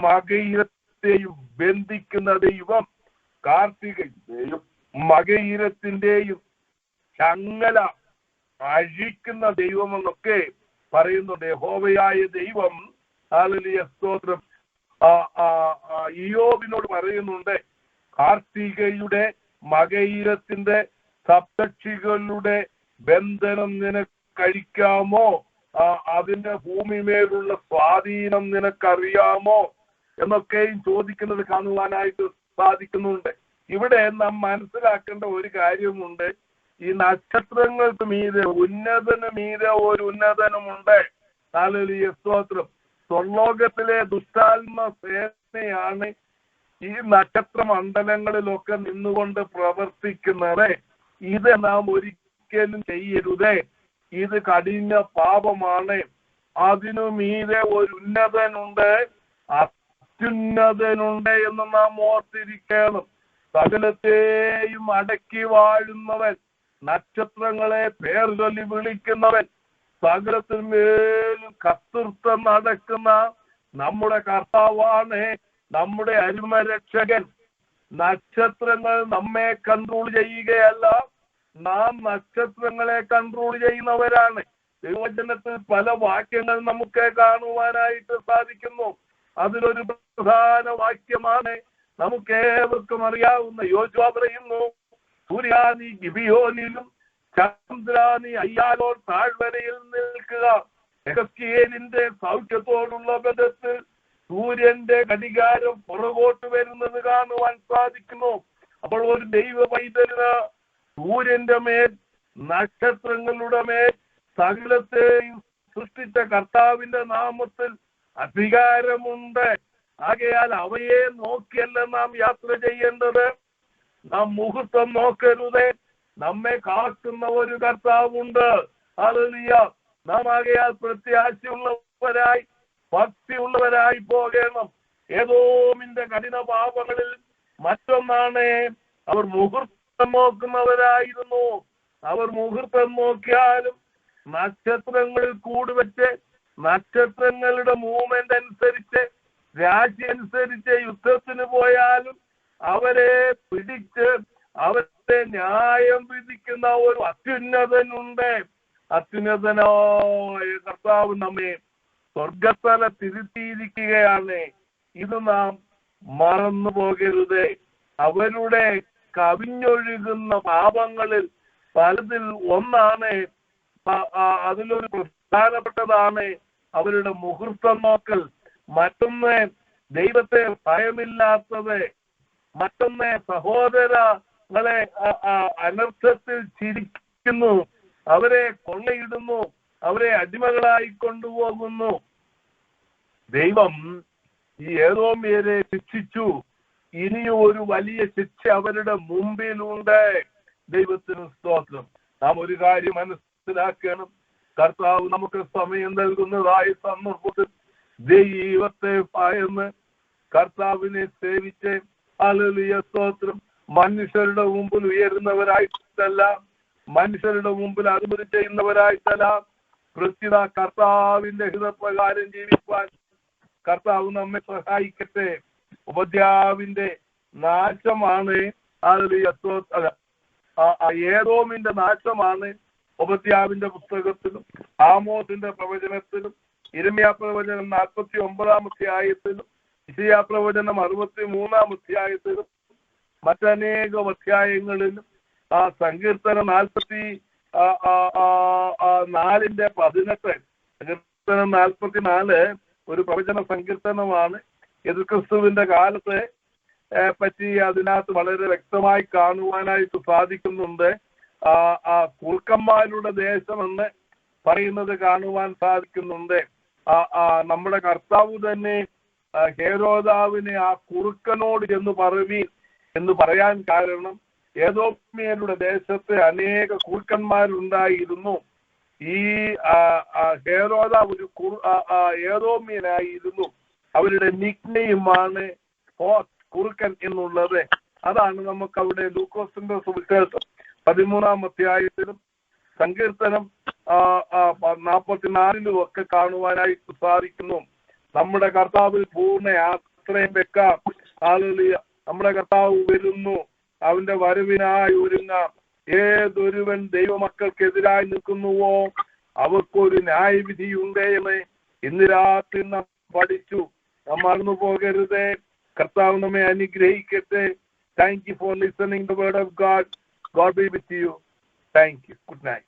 മകയിരത്തെയും ബന്ധിക്കുന്ന ദൈവം കാർത്തികയുടെയും മകയിരത്തിന്റെയും ചങ്ങല അഴിക്കുന്ന ദൈവം എന്നൊക്കെ പറയുന്നുണ്ട്. യഹോവയായ ദൈവം, ഹല്ലേലൂയ, സ്തോത്രം, ഇയ്യോബിനോട് പറയുന്നുണ്ട്, കാർത്തികയുടെ മകയിരത്തിന്റെ സപ്തക്ഷികളുടെ ബന്ധനം നിനക്ക് കഴിക്കാമോ? അതിന്റെ ഭൂമിമേലുള്ള സ്വാധീനം നിനക്കറിയാമോ എന്നൊക്കെയും ചോദിക്കുന്നത് കാണുവാനായിട്ട് സാധിക്കുന്നുണ്ട്. ഇവിടെ നാം മനസ്സിലാക്കേണ്ട ഒരു കാര്യമുണ്ട്. ഈ നക്ഷത്രങ്ങൾക്ക് മീതെ, ഉന്നതന് മീതെ ഒരു ഉന്നതനുമുണ്ട്. ഹല്ലേലൂയ, സ്തോത്രം. സ്വർലോകത്തിലെ ദുഷ്ടാത്മ സേനയാണ് ഈ നക്ഷത്ര മണ്ഡലങ്ങളിലൊക്കെ നിന്നുകൊണ്ട് പ്രവർത്തിക്കുന്നത്. ഇത് നാം ഒരിക്കലും ചെയ്യരുതേ. ഇത് കഠിന പാപമാണ്. അതിനു മീതെ ഒരു ഉന്നതനുണ്ട്, അത്യുന്നതനുണ്ട് എന്ന് നാം ഓർത്തിരിക്കണം. സകലത്തെയും അടക്കി വാഴുന്നവൻ, നക്ഷത്രങ്ങളെ പേർ ചൊല്ലി വിളിക്കുന്നവൻ, സകലത്തിന്മേലും കർത്തൃത്വം നടക്കുന്ന നമ്മുടെ കർത്താവാണ് നമ്മുടെ അരുമരക്ഷകൻ. നക്ഷത്രങ്ങൾ നമ്മെ കൺട്രോൾ ചെയ്യുകയല്ല, നാം നക്ഷത്രങ്ങളെ കൺട്രോൾ ചെയ്യുന്നവരാണ്. ദൈവവചനത്തിൽ പല വാക്യങ്ങൾ നമുക്ക് കാണുവാനായിട്ട് സാധിക്കുന്നു. അതിലൊരു പ്രധാന വാക്യമാണ് നമുക്കേവർക്കും അറിയാവുന്ന. യോശുവ പറയുന്നു, സൂര്യാനി ഗിബിയോനിലും ചന്ദ്രാനി അയ്യാലോർ താഴ്വരയിൽ നിൽക്കുക. യെഹെസ്കേലിന്റെ സൗഖ്യത്തോടുള്ള ബന്ധത്തിൽ സൂര്യന്റെ ഘടികാരം പുറകോട്ട് വരുന്നത് കാണുവാൻ സാധിക്കുന്നു. അപ്പോൾ ഒരു ദൈവ പൈതലിന് സൂര്യന്റെ മേൽ, നക്ഷത്രങ്ങളുടെ മേൽ, സകലത്തെയും സൃഷ്ടിച്ച കർത്താവിന്റെ നാമത്തിൽ അധികാരമുണ്ട്. ആകയാൽ അവയെ നോക്കിയല്ല നാം യാത്ര ചെയ്യേണ്ടത്. നാം മുഹൂർത്തം നോക്കരുത്. നമ്മെ കാക്കുന്ന ഒരു കർത്താവുണ്ട്. ഹല്ലേലൂയ. നാം ആകയാൽ പ്രത്യാശയുള്ളവരായി, ഭക്തിയുള്ളവരായി പോകണം. ഏദോമിന്റെ കഠിന പാപങ്ങളിൽ മറ്റൊന്നാണ്, അവർ മുഹൂർത്തം നോക്കുന്നവരായിരുന്നു. അവർ മുഹൂർത്തം നോക്കിയാലും നക്ഷത്രങ്ങളിൽ കൂടുവെച്ച് നക്ഷത്രങ്ങളുടെ മൂവ്മെന്റ് അനുസരിച്ച്, രാശി അനുസരിച്ച് യുദ്ധത്തിന് പോയാലും അവരെ പിടിച്ച് അവരെ ന്യായം വിധിക്കുന്ന ഒരു അത്യുന്നതനുണ്ട്. അത്യുന്നതനായ കർത്താവ് നമ്മെ സ്വർഗത്തല തിരുത്തിയിരിക്കുകയാണ്. ഇത് നാം മറന്നു പോകരുത്. അവരുടെ കവിഞ്ഞൊഴുകുന്ന പാപങ്ങളിൽ പലതിൽ ഒന്നാണ്, അതിലൊരു പ്രധാനപ്പെട്ടതാണ് അവരുടെ മുഹൂർത്തം നോക്കൽ. മറ്റൊന്ന് ദൈവത്തെ ഭയമില്ലാത്തത്. മറ്റൊന്ന് സഹോദരങ്ങളെ അനർത്ഥത്തിൽ ചിരിക്കുന്നു, അവരെ കൊള്ളയിടുന്നു, അവരെ അടിമകളായി കൊണ്ടുപോകുന്നു. ദൈവം ഈ ഏദോമ്യരെ ശിക്ഷിച്ചു. ഇനിയും ഒരു വലിയ ശിക്ഷ അവരുടെ മുമ്പിലുണ്ട്. ദൈവത്തിന് സ്തോത്രം. നാം ഒരു കാര്യം മനസ്സിലാക്കണം. കർത്താവ് നമുക്ക് സമയം നൽകുന്നതായ സന്ദർഭത്തിൽ ദൈവത്തെ ഭയന്ന് കർത്താവിനെ സേവിച്ച്, ഹല്ലേലൂയ, സ്തോത്രം, മനുഷ്യരുടെ മുമ്പിൽ ഉയരുന്നവരായിട്ടല്ല, മനുഷ്യരുടെ മുമ്പിൽ അനുമതി ചെയ്യുന്നവരായിട്ടല്ല, പ്രത്യുത കർത്താവിന്റെ ഹിതപ്രകാരം ജീവിക്കുവാൻ കർത്താവ് നമ്മെ സഹായിക്കട്ടെ. ഉപദ്യാവിന്റെ നാശമാണ് ഏദോമിന്റെ നാശമാണ് ഉപദ്യാവിന്റെ പുസ്തകത്തിലും ആമോസിന്റെ പ്രവചനത്തിലും യിരെമ്യാ പ്രവചനം 49-ാം അധ്യായത്തിലും യിശയ്യാ പ്രവചനം 63-ാം അധ്യായത്തിലും മറ്റനേകം അധ്യായങ്ങളിലും സങ്കീർത്തനം 44:18 സങ്കീർത്തനം 44 ഒരു പ്രവചന സങ്കീർത്തനമാണ്. യേശുക്രിസ്തുവിന്റെ കാലത്തെ പറ്റി അതിനകത്ത് വളരെ വ്യക്തമായി കാണുവാനായിട്ട് സാധിക്കുന്നുണ്ട്. കുറുക്കന്മാരുടെ ദേശമെന്ന് പറയുന്നത് കാണുവാൻ സാധിക്കുന്നുണ്ട്. നമ്മുടെ കർത്താവ് തന്നെ ഹേരോദാവിനെ ആ കുറുക്കനോട് ചെന്ന് പറയുവീൻ എന്ന് പറയാൻ കാരണം ഏദോമ്യരുടെ ദേശത്ത് അനേക കുറുക്കന്മാരുണ്ടായിരുന്നു. ഈ ഹേരോദാവ് ഒരു ഏദോമ്യനായിരുന്നു. അവരുടെ നിക്നെയിമാണ് കുറുക്കൻ എന്നുള്ളത്. അതാണ് നമുക്ക് അവിടെ ലൂക്കോസിന്റെ സുവിശേഷം 13-ാം അധ്യായത്തിലും സങ്കീർത്തനം 44-ലും ഒക്കെ കാണുവാനായിട്ട് സാധിക്കുന്നു. നമ്മുടെ കർത്താവിൽ പൂർണ്ണ ആശ്രയം വെക്കാം. ഹല്ലേലൂയ. നമ്മുടെ കർത്താവ് വരുന്നു, അവന്റെ വരവിനായി ഒരുങ്ങാം. ഏതൊരുവൻ ദൈവമക്കൾക്കെതിരായി നിൽക്കുന്നുവോ അവർക്കൊരു ന്യായവിധിയുണ്ട് എന്ന് ഇന്ന് രാത്രി നാം പഠിച്ചു. നാം മറന്നു പോകരുത്. കർത്താവ് നമ്മെ അനുഗ്രഹിക്കട്ടെ. Thank you for listening the word of God. God be with you. Thank you. Good night.